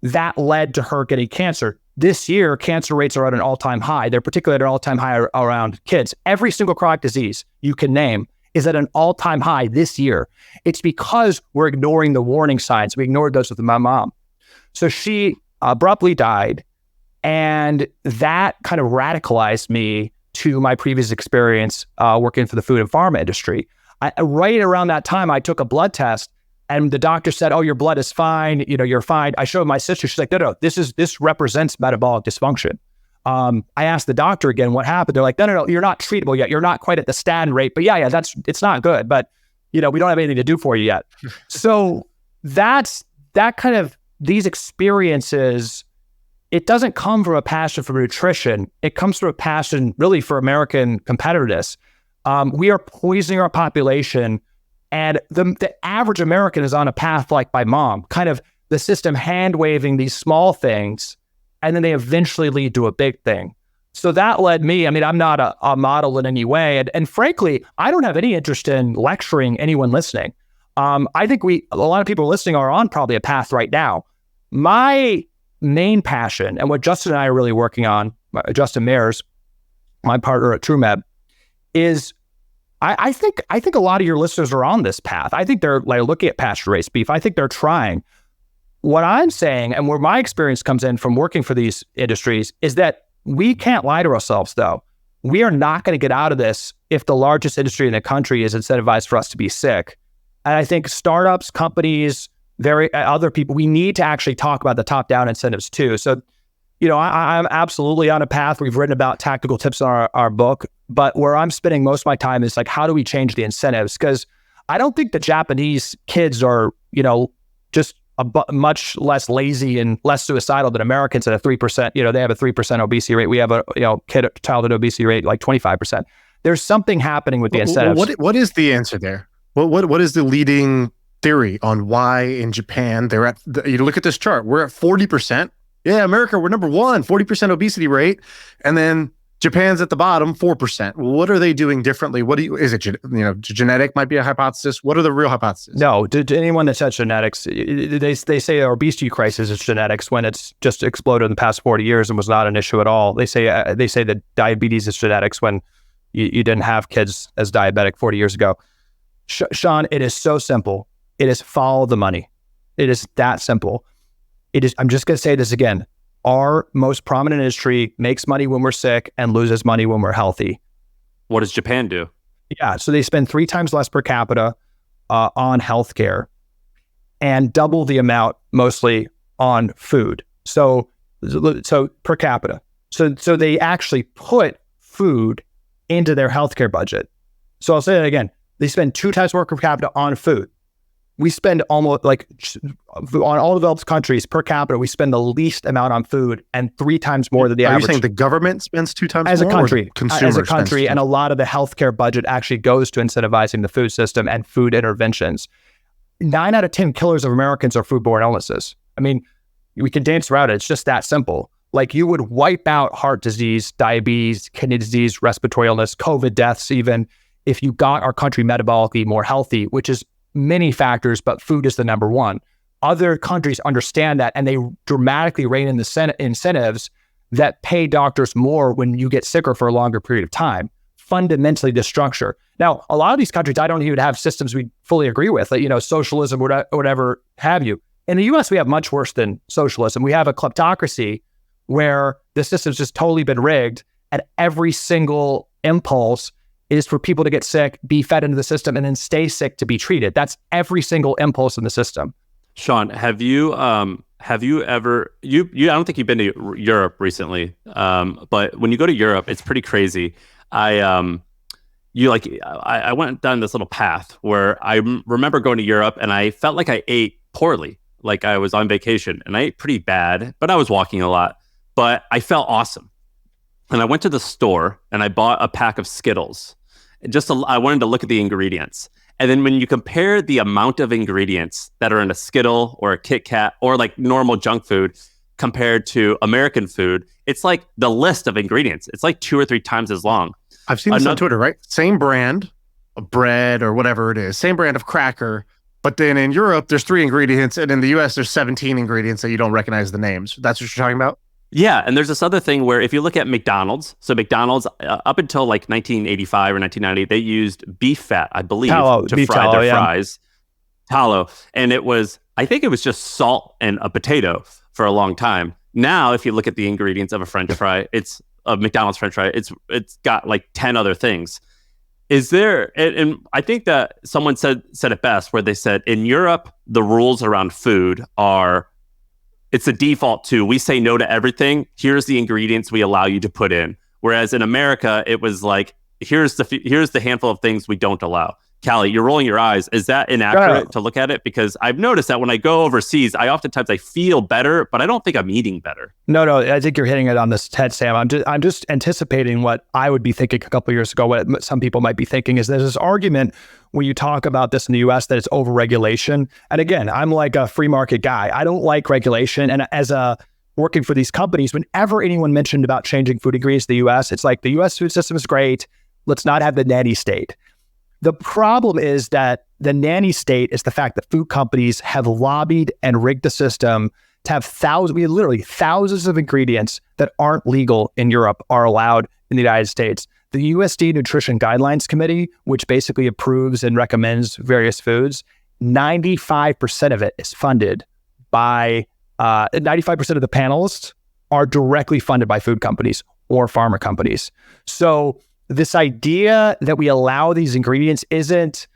That led to her getting cancer. This year, cancer rates are at an all-time high. They're particularly at an all-time high around kids. Every single chronic disease you can name is at an all-time high this year. It's because we're ignoring the warning signs. We ignored those with my mom. So she abruptly died, and that kind of radicalized me to my previous experience working for the food and pharma industry. Right around that time, I took a blood test, and the doctor said, "Oh, your blood is fine. You're fine." I showed my sister. She's like, "No, this represents metabolic dysfunction." I asked the doctor again what happened. They're like, no, you're not treatable yet. You're not quite at the statin rate, but yeah, it's not good. But we don't have anything to do for you yet. So that kind of these experiences. It doesn't come from a passion for nutrition. It comes from a passion really for American competitiveness. We are poisoning our population, and the average American is on a path like my mom, kind of the system hand-waving these small things, and then they eventually lead to a big thing. So that led me, I'm not a model in any way, and frankly, I don't have any interest in lecturing anyone listening. I think a lot of people listening are on probably a path right now. My main passion, and what Justin and I are really working on, Justin Mayers, my partner at TrueMed, is I think a lot of your listeners are on this path. I think they're like looking at pasture-raised beef. I think they're trying. What I'm saying, and where my experience comes in from working for these industries, is that we can't lie to ourselves, though. We are not going to get out of this if the largest industry in the country is incentivized for us to be sick. And I think startups, companies, other people, we need to actually talk about the top-down incentives too. So, I'm absolutely on a path. We've written about tactical tips in our book, but where I'm spending most of my time is like, how do we change the incentives? Because I don't think the Japanese kids are, just much less lazy and less suicidal than Americans at a 3%. They have a 3% obesity rate. We have a childhood obesity rate like 25%. There's something happening with the incentives. What is the answer there? What is the leading theory on why in Japan they're at? You look at this chart. We're at 40%. Yeah, America, we're number one, 40% obesity rate, and then Japan's at the bottom, 4%. What are they doing differently? Is it genetic might be a hypothesis? What are the real hypotheses? No, to anyone that says genetics, they say our obesity crisis is genetics when it's just exploded in the past 40 years and was not an issue at all. They say that diabetes is genetics when you didn't have kids as diabetic 40 years ago. Shaan, it is so simple. It is follow the money. It is that simple. I'm just going to say this again. Our most prominent industry makes money when we're sick and loses money when we're healthy. What does Japan do? Yeah, so they spend 3 times less per capita on healthcare and double the amount mostly on food. So per capita. So they actually put food into their healthcare budget. So I'll say that again. They spend 2 times more per capita on food. We spend almost on all developed countries per capita, we spend the least amount on food and 3 times more than the average. Are you saying the government spends 2 times as more? As a country, and a lot of the healthcare budget actually goes to incentivizing the food system and food interventions. 9 out of 10 killers of Americans are foodborne illnesses. We can dance around it. It's just that simple. Like you would wipe out heart disease, diabetes, kidney disease, respiratory illness, COVID deaths even, if you got our country metabolically more healthy, which is many factors, but food is the number one. Other countries understand that, and they dramatically rein in the incentives that pay doctors more when you get sicker for a longer period of time. Fundamentally, the structure. Now, a lot of these countries, I don't even have systems we fully agree with, like, socialism or whatever have you. In the US, we have much worse than socialism. We have a kleptocracy where the system's just totally been rigged, and every single impulse is for people to get sick, be fed into the system, and then stay sick to be treated. That's every single impulse in the system. Shaan, have you ever, I don't think you've been to Europe recently, but when you go to Europe, it's pretty crazy. I went down this little path where I remember going to Europe and I felt like I ate poorly, like I was on vacation, and I ate pretty bad, but I was walking a lot, but I felt awesome. And I went to the store and I bought a pack of Skittles. I wanted to look at the ingredients. And then when you compare the amount of ingredients that are in a Skittle or a Kit Kat or like normal junk food compared to American food, it's like the list of ingredients. It's like 2 or 3 times as long. I've seen this on Twitter, right? Same brand of bread or whatever it is, same brand of cracker. But then in Europe, there's 3 ingredients. And in the US, there's 17 ingredients that you don't recognize the names. That's what you're talking about? Yeah, and there's this other thing where if you look at McDonald's, so McDonald's up until like 1985 or 1990, they used beef fat, I believe, to fry their fries. Tallow. And I think it was just salt and a potato for a long time. Now, if you look at the ingredients of a French fry, it's a McDonald's French fry, it's got like 10 other things. Is there, and I think that someone said it best, where they said in Europe, the rules around food are, it's a default to, we say no to everything. Here's the ingredients we allow you to put in. Whereas in America, it was like, here's the handful of things we don't allow. Calley, you're rolling your eyes. Is that inaccurate to look at it? Because I've noticed that when I go overseas, I feel better, but I don't think I'm eating better. No, I think you're hitting it on this head, Sam. I'm just anticipating what I would be thinking a couple of years ago. What some people might be thinking is there's this argument when you talk about this in the U.S. that it's overregulation. And again, I'm like a free market guy. I don't like regulation. And as working for these companies, whenever anyone mentioned about changing food ingredients in the U.S., it's like the U.S. food system is great. Let's not have the nanny state. The problem is that the nanny state is the fact that food companies have lobbied and rigged the system to have thousands of ingredients that aren't legal in Europe are allowed in the United States. The USD Nutrition Guidelines Committee, which basically approves and recommends various foods, 95% of it is funded by, 95% of the panelists are directly funded by food companies or pharma companies. So this idea that we allow these ingredients isn't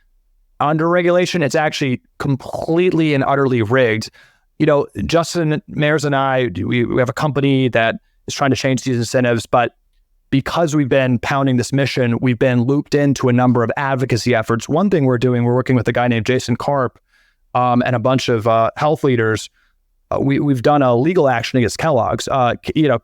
under regulation. It's actually completely and utterly rigged. You know, Justin Mayers and I, we have a company that is trying to change these incentives, but because we've been pounding this mission, we've been looped into a number of advocacy efforts. One thing we're working with a guy named Jason Karp and a bunch of health leaders. We've done a legal action against Kellogg's.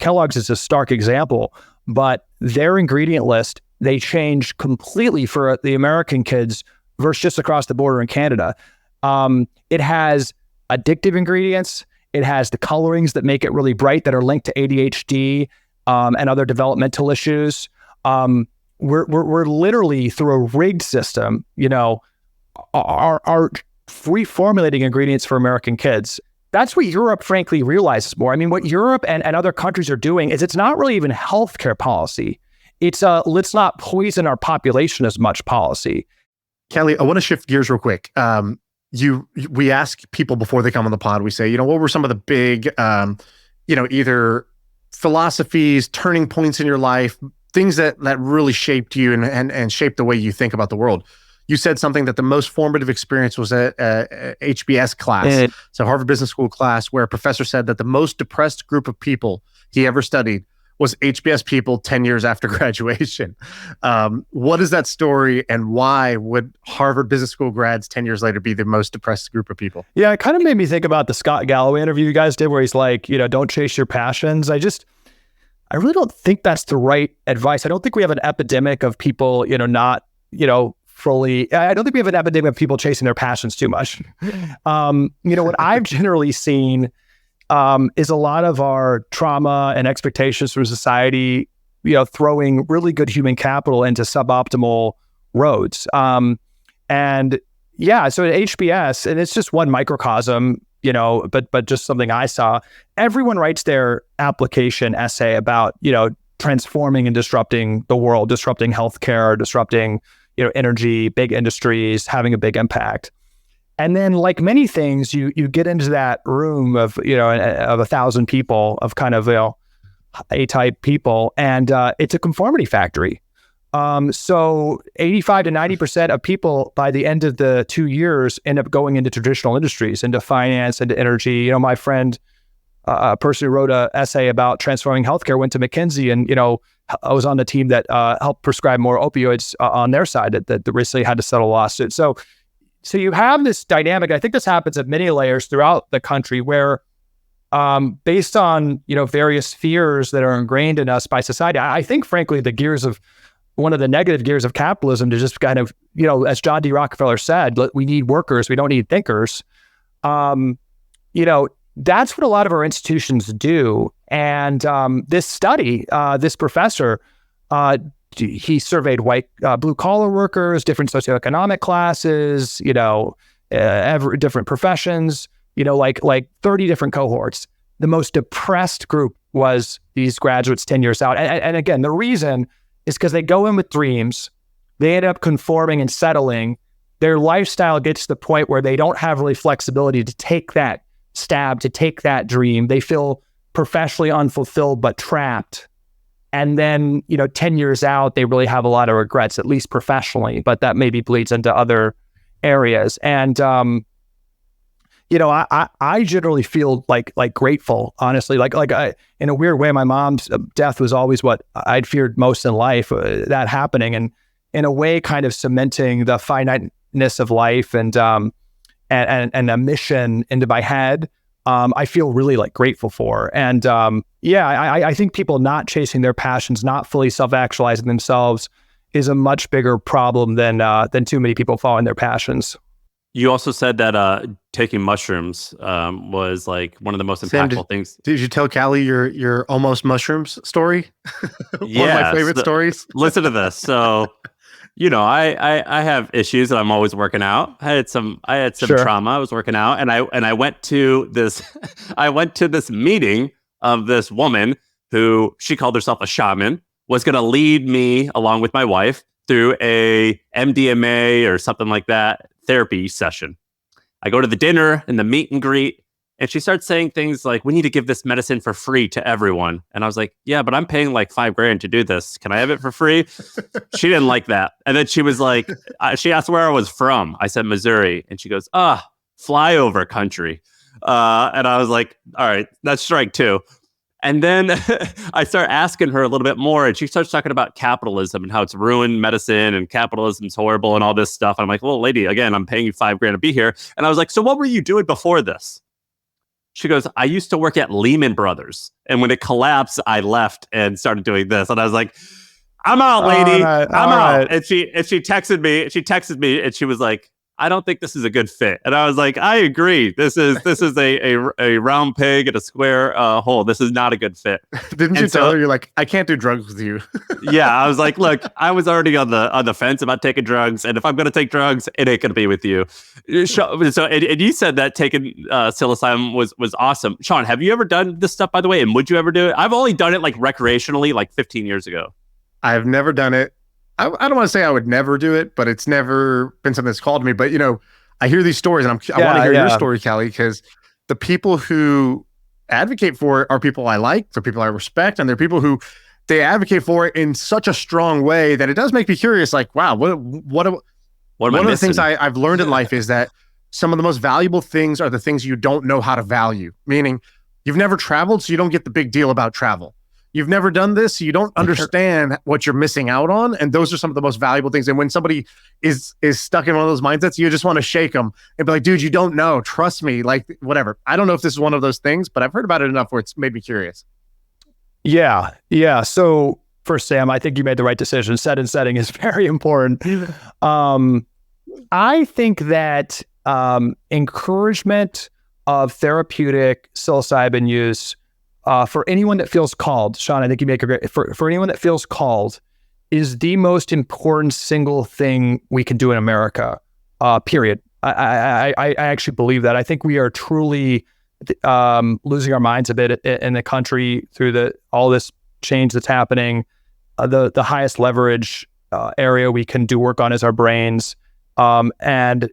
Kellogg's is a stark example, but their ingredient list, they changed completely for the American kids versus just across the border in Canada. It has addictive ingredients. It has the colorings that make it really bright that are linked to ADHD and other developmental issues. We're literally through a rigged system, are reformulating ingredients for American kids. That's what Europe, frankly, realizes more. I mean, what Europe and other countries are doing is it's not really even healthcare policy. It's let's not poison our population as much policy. Calley, I want to shift gears real quick. We ask people before they come on the pod, we say, what were some of the big, either philosophies, turning points in your life, things that really shaped you and shaped the way you think about the world. You said something that the most formative experience was a HBS class, so Harvard Business School class, where a professor said that the most depressed group of people he ever studied was HBS people 10 years after graduation. What is that story, and why would Harvard Business School grads 10 years later be the most depressed group of people? Yeah, it kind of made me think about the Scott Galloway interview you guys did, where he's like, don't chase your passions. I really don't think that's the right advice. I don't think we have an epidemic of people, not, fully. I don't think we have an epidemic of people chasing their passions too much. What I've generally seen is a lot of our trauma and expectations from society, throwing really good human capital into suboptimal roads. So at HBS, and it's just one microcosm, but just something I saw, everyone writes their application essay about, transforming and disrupting the world, disrupting healthcare, disrupting, energy, big industries, having a big impact. And then, like many things, you get into that room of 1,000 people, of kind of A-type people, and it's a conformity factory. So 85 to 90% of people by the end of the 2 years end up going into traditional industries, into finance, into energy. My friend, a person who wrote an essay about transforming healthcare, went to McKinsey, and I was on the team that helped prescribe more opioids on their side that recently had to settle a lawsuit. So you have this dynamic. I think this happens at many layers throughout the country, where based on various fears that are ingrained in us by society, I think frankly the gears of one of the negative gears of capitalism to just kind of, as John D. Rockefeller said, we need workers, we don't need thinkers. That's what a lot of our institutions do. And this study, this professor, he surveyed white, blue collar workers, different socioeconomic classes, every different professions, like 30 different cohorts. The most depressed group was these graduates 10 years out. And again, the reason is because they go in with dreams, they end up conforming and settling. Their lifestyle gets to the point where they don't have really flexibility to take that stab, to take that dream. They feel professionally unfulfilled but trapped. And then, 10 years out, they really have a lot of regrets, at least professionally, but that maybe bleeds into other areas. And, I generally feel like grateful, honestly, in a weird way. My mom's death was always what I'd feared most in life, that happening, and in a way, kind of cementing the finiteness of life and a mission into my head. I feel really grateful for. And I think people not chasing their passions, not fully self-actualizing themselves, is a much bigger problem than too many people following their passions. You also said that taking mushrooms was one of the most impactful things. Did you tell Calley your almost mushrooms story? One of my favorite stories. Listen to this. So, I have issues and I'm always working out. I had some Sure. trauma. I was working out, and I went to this meeting of this woman who, she called herself a shaman, was going to lead me along with my wife through a MDMA or something like that therapy session. I go to the dinner and the meet and greet, and she starts saying things like, "We need to give this medicine for free to everyone." And I was like, "Yeah, but I'm paying $5,000 to do this. Can I have it for free?" She didn't like that. And then she was like, she asked where I was from. I said, Missouri. And she goes, flyover country. And I was like, all right, that's strike two. And then I start asking her a little bit more, and she starts talking about capitalism and how it's ruined medicine and capitalism's horrible and all this stuff. And I'm like, well, lady, again, I'm paying you $5,000 to be here. And I was like, so what were you doing before this? She goes, I used to work at Lehman Brothers. And when it collapsed, I left and started doing this. And I was like, I'm out, lady. I'm out. Right. And she texted me and she was like, I don't think this is a good fit. And I was like, I agree. This is a round peg in a square hole. This is not a good fit. Didn't you tell her, you're like, I can't do drugs with you? Yeah, I was like, look, I was already on the fence about taking drugs, and if I'm going to take drugs, it ain't going to be with you. So, and you said that taking psilocybin was awesome. Shaan, have you ever done this stuff, by the way? And would you ever do it? I've only done it recreationally 15 years ago. I've never done it. I don't want to say I would never do it, but it's never been something that's called to me. But, I hear these stories, and I want to hear your story, Calley, because the people who advocate for it are people I like, they're people I respect, and they're people who they advocate for it in such a strong way that it does make me curious, wow, one of the things I've learned in life is that some of the most valuable things are the things you don't know how to value, meaning you've never traveled, so you don't get the big deal about travel. You've never done this, so you don't understand what you're missing out on. And those are some of the most valuable things. And when somebody is stuck in one of those mindsets, you just want to shake them and be like, dude, you don't know. Trust me. Whatever. I don't know if this is one of those things, but I've heard about it enough where it's made me curious. Yeah. So first, Sam, I think you made the right decision. Set and setting is very important. I think that encouragement of therapeutic psilocybin use for anyone that feels called, Shaan, I think you make a great, for anyone that feels called, is the most important single thing we can do in America, period. I actually believe that. I think we are truly losing our minds a bit in the country through all this change that's happening. The highest leverage area we can do work on is our brains. And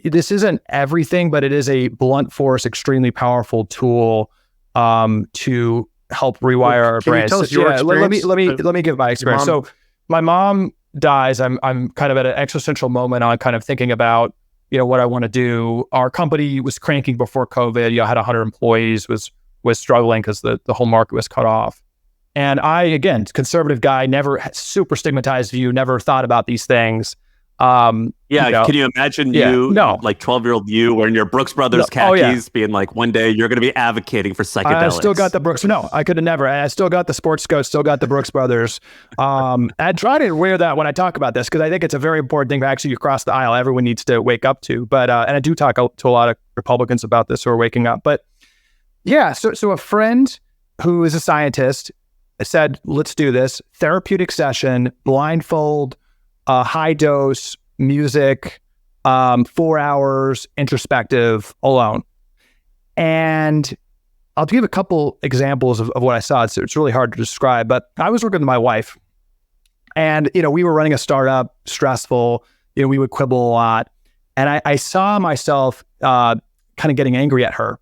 this isn't everything, but it is a blunt force, extremely powerful tool to help rewire our brains. Tell us your experience? Let me give my experience. So my mom dies. I'm kind of at an existential moment on kind of thinking about, what I want to do. Our company was cranking before COVID. Had 100 employees, was struggling because the whole market was cut off. And I, again, conservative guy, never super stigmatized view, never thought about these things. Yeah, can you imagine like 12-year-old you wearing your Brooks Brothers khakis, being like, one day you're going to be advocating for psychedelics? I still got the Brooks. No, I could have never. I still got the sports coat, still got the Brooks Brothers. I try to wear that when I talk about this because I think it's a very important thing actually across the aisle. Everyone needs to wake up to. But and I do talk to a lot of Republicans about this who are waking up. But yeah, so a friend who is a scientist said, let's do this therapeutic session, blindfold, high dose, music, 4 hours, introspective, alone. And I'll give a couple examples of what I saw. It's really hard to describe, but I was working with my wife and, we were running a startup, stressful, we would quibble a lot. And I saw myself kind of getting angry at her.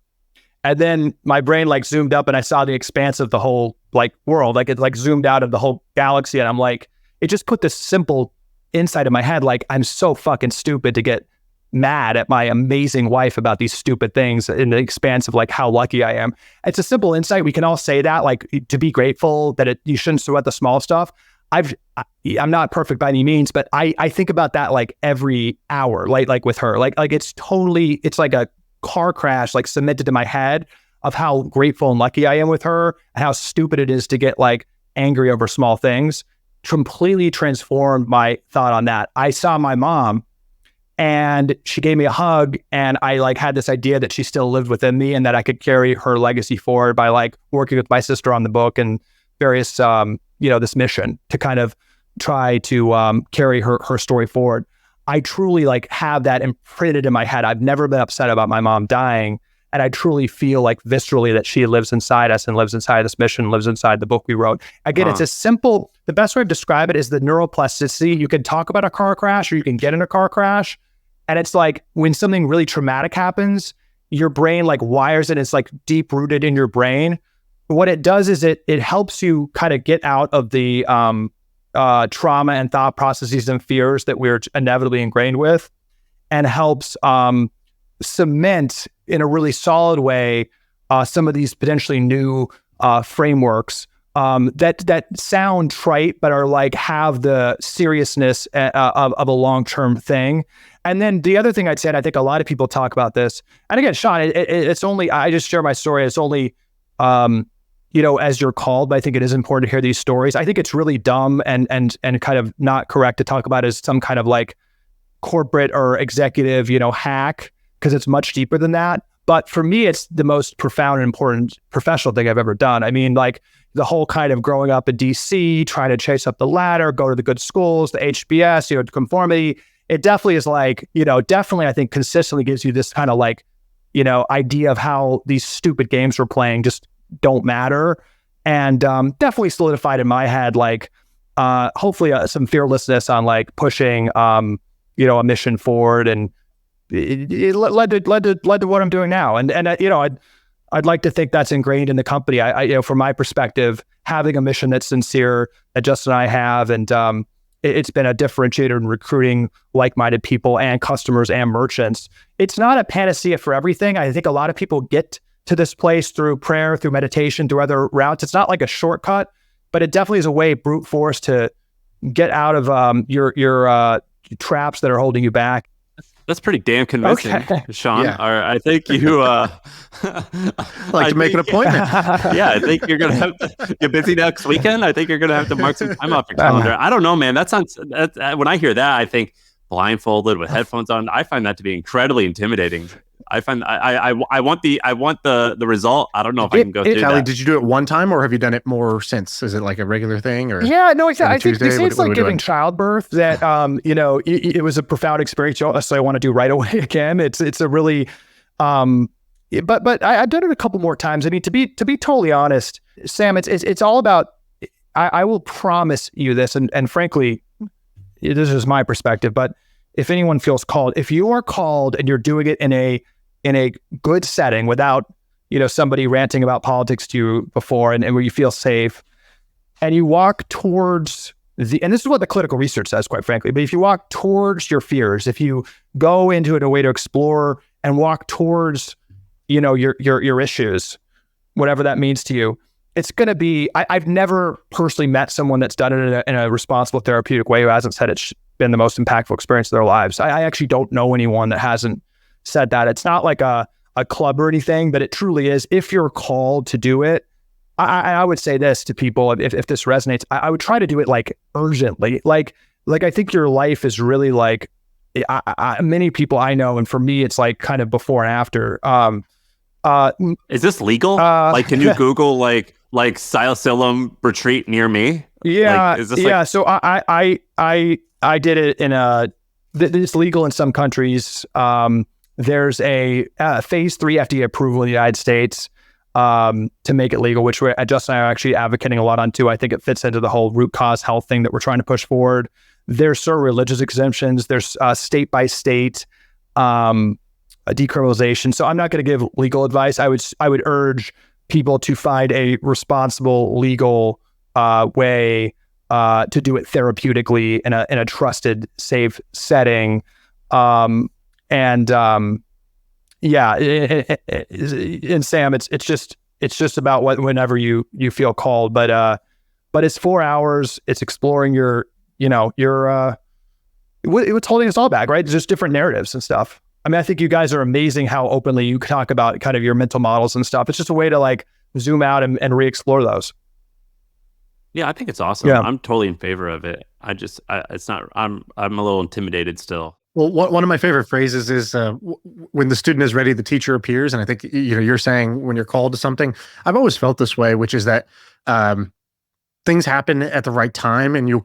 And then my brain like zoomed up and I saw the expanse of the whole like world. Like it like zoomed out of the whole galaxy. And I'm like, it just put this simple insight in my head. Like, I'm so fucking stupid to get mad at my amazing wife about these stupid things in the expanse of like how lucky I am. It's a simple insight. We can all say that, like, to be grateful that you shouldn't sweat the small stuff. I'm not perfect by any means, but I think about that like every hour, like with her, like it's like a car crash, like cemented in my head of how grateful and lucky I am with her and how stupid it is to get like angry over small things. Completely transformed my thought on that. I saw my mom and she gave me a hug and I like had this idea that she still lived within me and that I could carry her legacy forward by like working with my sister on the book and various, this mission to kind of try to carry her story forward. I truly like have that imprinted in my head. I've never been upset about my mom dying. And I truly feel like viscerally that she lives inside us and lives inside this mission, lives inside the book we wrote. Again, it's a simple, the best way to describe it is the neuroplasticity. You can talk about a car crash or you can get in a car crash. And it's like when something really traumatic happens, your brain like wires it. It's like deep rooted in your brain. What it does is it helps you kind of get out of the trauma and thought processes and fears that we're inevitably ingrained with, and helps cement in a really solid way some of these potentially new frameworks that sound trite but are like have the seriousness of a long-term thing. And then the other thing I'd say, and I think a lot of people talk about this, and again, Shaan, it's only, I just share my story, it's only as you're called, but I think it is important to hear these stories. I think it's really dumb and kind of not correct to talk about as some kind of like corporate or executive, hack, because it's much deeper than that. But for me, it's the most profound and important professional thing I've ever done. I mean, like the whole kind of growing up in DC, trying to chase up the ladder, go to the good schools, the HBS, conformity. It definitely is like, definitely I think consistently gives you this kind of like, idea of how these stupid games we're playing just don't matter. And definitely solidified in my head, like hopefully some fearlessness on like pushing, a mission forward, and it led to what I'm doing now. And I'd like to think that's ingrained in the company. I from my perspective, having a mission that's sincere that Justin and I have, and it's been a differentiator in recruiting like-minded people and customers and merchants. It's not a panacea for everything. I think a lot of people get to this place through prayer, through meditation, through other routes. It's not like a shortcut, but it definitely is a way, brute force, to get out of your traps that are holding you back. That's pretty damn convincing, Shaan. Yeah. I think you like to make an appointment. Yeah, I think you're gonna have to. You're busy next weekend. I think you're gonna have to mark some time off your calendar. I don't know, man. That sounds. When I hear that, I think blindfolded with headphones on. I find that to be incredibly intimidating. I find I want the result. I don't know if I can go through Calley, that. did you do it one time or have you done it more since? Is it like a regular thing or? Yeah, no, exactly. I think they say it's like giving childbirth that, it was a profound experience. So I want to do right away again. It's a really, but I've done it a couple more times. I mean, to be totally honest, Sam, it's all about, I will promise you this. And frankly, this is my perspective, but if anyone feels called, if you are called and you're doing it in a good setting without, somebody ranting about politics to you before and where you feel safe, and you walk towards and this is what the clinical research says, quite frankly, but if you walk towards your fears, if you go into it a way to explore and walk towards, your issues, whatever that means to you, it's going to be, I've never personally met someone that's done it in a responsible therapeutic way who hasn't said been the most impactful experience of their lives. I actually don't know anyone that hasn't said that. It's not like a club or anything, but it truly is. If you're called to do it, I would say this to people, if this resonates, I would try to do it like urgently. Like I think your life is really like, many people I know, and for me, it's like kind of before and after. Is this legal? Like, can you Google like psilocybin retreat near me? Yeah, like, is this yeah. like- So I did it in it's legal in some countries. There's a phase 3 FDA approval in the United States to make it legal, which Justin and I are actually advocating a lot on too. I think it fits into the whole root cause health thing that we're trying to push forward. There's certain religious exemptions. There's state by state decriminalization. So I'm not going to give legal advice. I would urge people to find a responsible legal way to do it therapeutically in a trusted, safe setting. And Sam, it's just about whenever you feel called, but it's 4 hours. It's exploring what's holding us all back, right? It's just different narratives and stuff. I mean, I think you guys are amazing how openly you talk about kind of your mental models and stuff. It's just a way to like zoom out and re-explore those. Yeah, I think it's awesome. Yeah. I'm totally in favor of it. It's not, I'm a little intimidated still. Well, one of my favorite phrases is when the student is ready, the teacher appears. And I think, you're saying when you're called to something, I've always felt this way, which is that things happen at the right time, and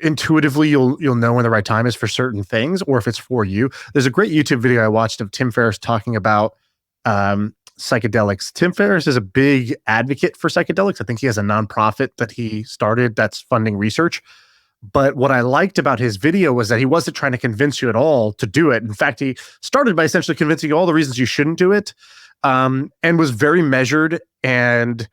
intuitively you'll know when the right time is for certain things, or if it's for you. There's a great YouTube video I watched of Tim Ferriss talking about psychedelics. Tim Ferriss is a big advocate for psychedelics. I think he has a nonprofit that he started that's funding research. But what I liked about his video was that he wasn't trying to convince you at all to do it. In fact, he started by essentially convincing you all the reasons you shouldn't do it, and was very measured and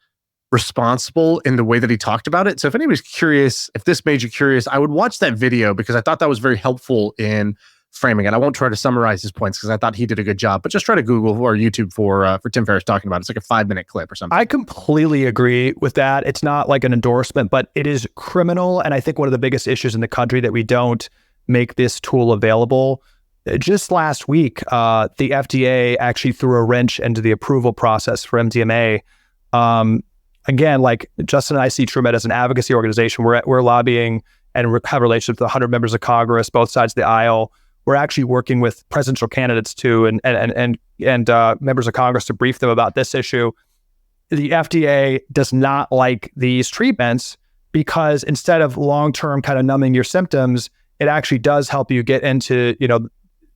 responsible in the way that he talked about it. So if anybody's curious, if this made you curious, I would watch that video because I thought that was very helpful in framing it. I won't try to summarize his points because I thought he did a good job, but just try to Google or YouTube for Tim Ferriss talking about it. It's like a 5-minute clip or something. I completely agree with that. It's not like an endorsement, but it is criminal. And I think one of the biggest issues in the country that we don't make this tool available. Just last week, the FDA actually threw a wrench into the approval process for MDMA. Again, like Justin and I see TrueMed as an advocacy organization. We're lobbying and have relationships with 100 members of Congress, both sides of the aisle. We're actually working with presidential candidates too, and members of Congress to brief them about this issue. The FDA does not like these treatments because instead of long-term kind of numbing your symptoms, it actually does help you get into,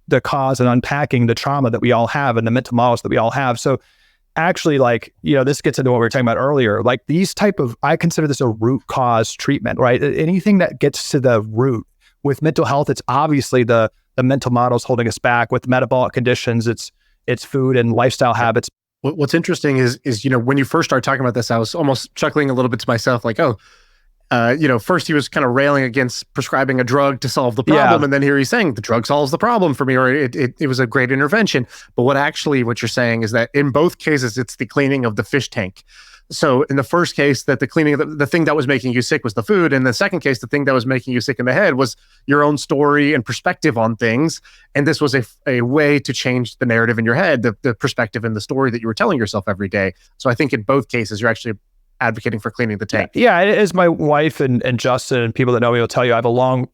the cause and unpacking the trauma that we all have and the mental models that we all have. So actually, this gets into what we were talking about earlier. Like I consider this a root cause treatment, right? Anything that gets to the root. With mental health, it's obviously the mental models holding us back. With metabolic conditions, it's food and lifestyle habits. What's interesting is when you first started talking about this, I was almost chuckling a little bit to myself, like, first he was kind of railing against prescribing a drug to solve the problem. Yeah. And then here he's saying the drug solves the problem for me, or it was a great intervention. But what you're saying is that in both cases, it's the cleaning of the fish tank. So in the first case, that the cleaning of the thing that was making you sick was the food. And the second case, the thing that was making you sick in the head was your own story and perspective on things. And this was a way to change the narrative in your head, the perspective and the story that you were telling yourself every day. So I think in both cases, you're actually advocating for cleaning the tank. Yeah, as my wife and Justin and people that know me will tell you, I have a long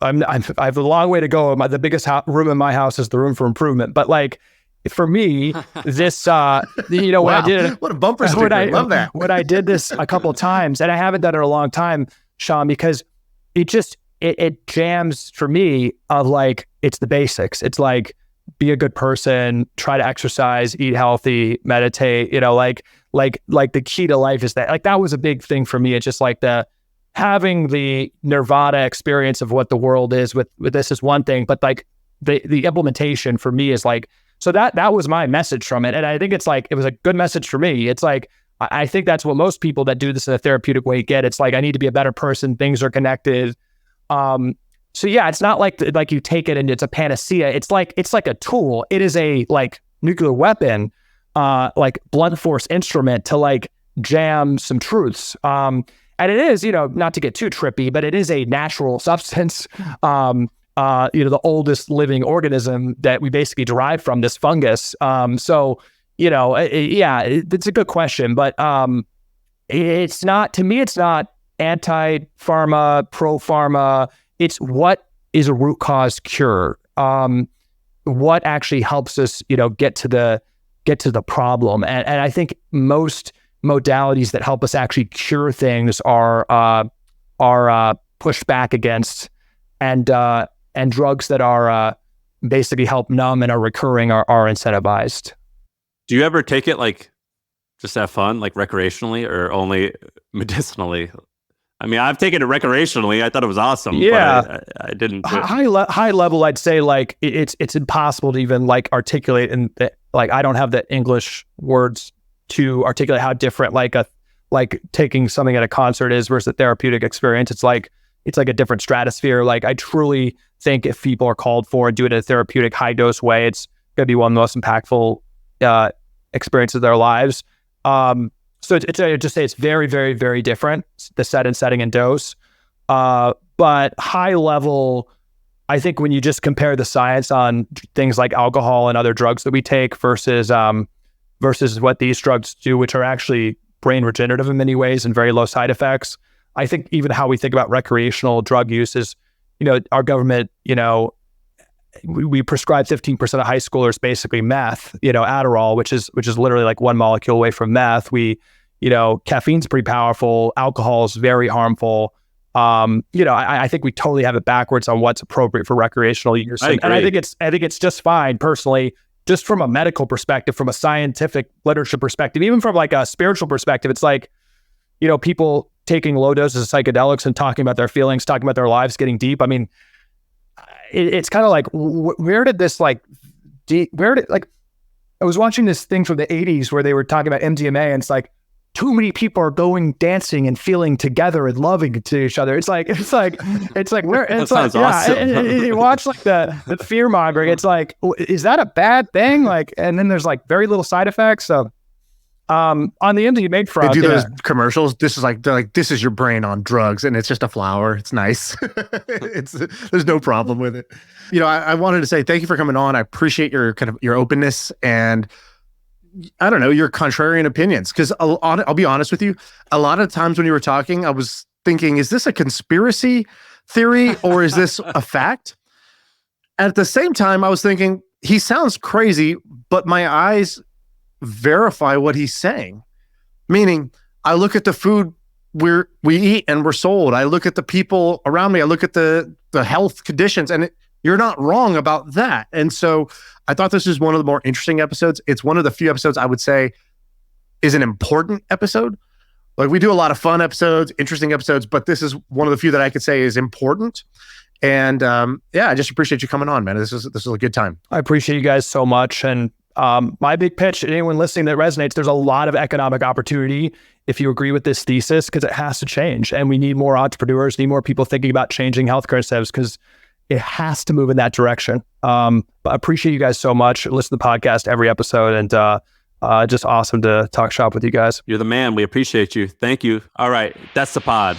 way to go. The biggest room in my house is the room for improvement. But like, for me, this, Wow, when I did it, what a bumper sticker. I love that. When I did this a couple of times, and I haven't done it in a long time, Shaan, because it jams for me of like, it's the basics. It's like, be a good person, try to exercise, eat healthy, meditate, like the key to life is that, like, that was a big thing for me. It's just like having the nirvana experience of what the world is with this is one thing, but like the implementation for me is like, so that was my message from it. And I think it's like, it was a good message for me. It's like, I think that's what most people that do this in a therapeutic way get. It's like, I need to be a better person. Things are connected. So yeah, it's not like you take it and it's a panacea. It's like a tool. It is a like nuclear weapon, like blunt force instrument to like jam some truths. And And it is, not to get too trippy, but it is a natural substance. The oldest living organism that we basically derive from, this fungus. It's a good question, but it's not, to me, it's not anti-pharma, pro-pharma. It's what is a root cause cure. What actually helps us, get to the problem. And I think most modalities that help us actually cure things are pushed back against, and drugs that are basically help numb and are recurring are incentivized. Do you ever take it like just have fun, like recreationally, or only medicinally? I mean, I've taken it recreationally. I thought it was awesome. Yeah, but I didn't. High level, I'd say like it's impossible to even like articulate, and like I don't have the English words to articulate how different like taking something at a concert is versus a therapeutic experience. It's like a different stratosphere. Like I truly think if people are called for and do it in a therapeutic high dose way, it's going to be one of the most impactful experiences of their lives. So I just say it's very, very, very different, the setting and dose. But high level, I think when you just compare the science on things like alcohol and other drugs that we take versus what these drugs do, which are actually brain regenerative in many ways and very low side effects. I think even how we think about recreational drug use is, our government, we prescribe 15% of high schoolers basically meth, Adderall, which is literally like one molecule away from meth. Caffeine's pretty powerful. Alcohol is very harmful. I think we totally have it backwards on what's appropriate for recreational use. And I think it's just fine personally, just from a medical perspective, from a scientific literature perspective, even from like a spiritual perspective. It's like, people taking low doses of psychedelics and talking about their feelings, talking about their lives, getting deep. I mean, it's kind of like, where did this I was watching this thing from the 80s where they were talking about MDMA, and it's like, too many people are going dancing and feeling together and loving to each other. It's like where it's like, awesome. and you watch like the fear mongering. It's like, is that a bad thing? Like, and then there's like very little side effects. So, on the MDMA front, they do those commercials. This is like, they're like, this is your brain on drugs, and it's just a flower. It's nice. There's no problem with it. I wanted to say thank you for coming on. I appreciate your your openness and, I don't know, your contrarian opinions. Because I'll be honest with you, a lot of times when you were talking, I was thinking, is this a conspiracy theory or is this a fact? At the same time, I was thinking, he sounds crazy, but my eyes verify what he's saying. Meaning, I look at the food we eat and we're sold. I look at the people around me. I look at the health conditions, and you're not wrong about that. And so I thought this was one of the more interesting episodes. It's one of the few episodes I would say is an important episode. Like, we do a lot of fun episodes, interesting episodes, but this is one of the few that I could say is important. And I just appreciate you coming on, man. This is a good time. I appreciate you guys so much. And my big pitch, anyone listening that resonates, there's a lot of economic opportunity if you agree with this thesis, because it has to change. And we need more entrepreneurs, need more people thinking about changing healthcare incentives, because it has to move in that direction. But I appreciate you guys so much. Listen to the podcast every episode, and just awesome to talk shop with you guys. You're the man. We appreciate you. Thank you. All right. That's the pod.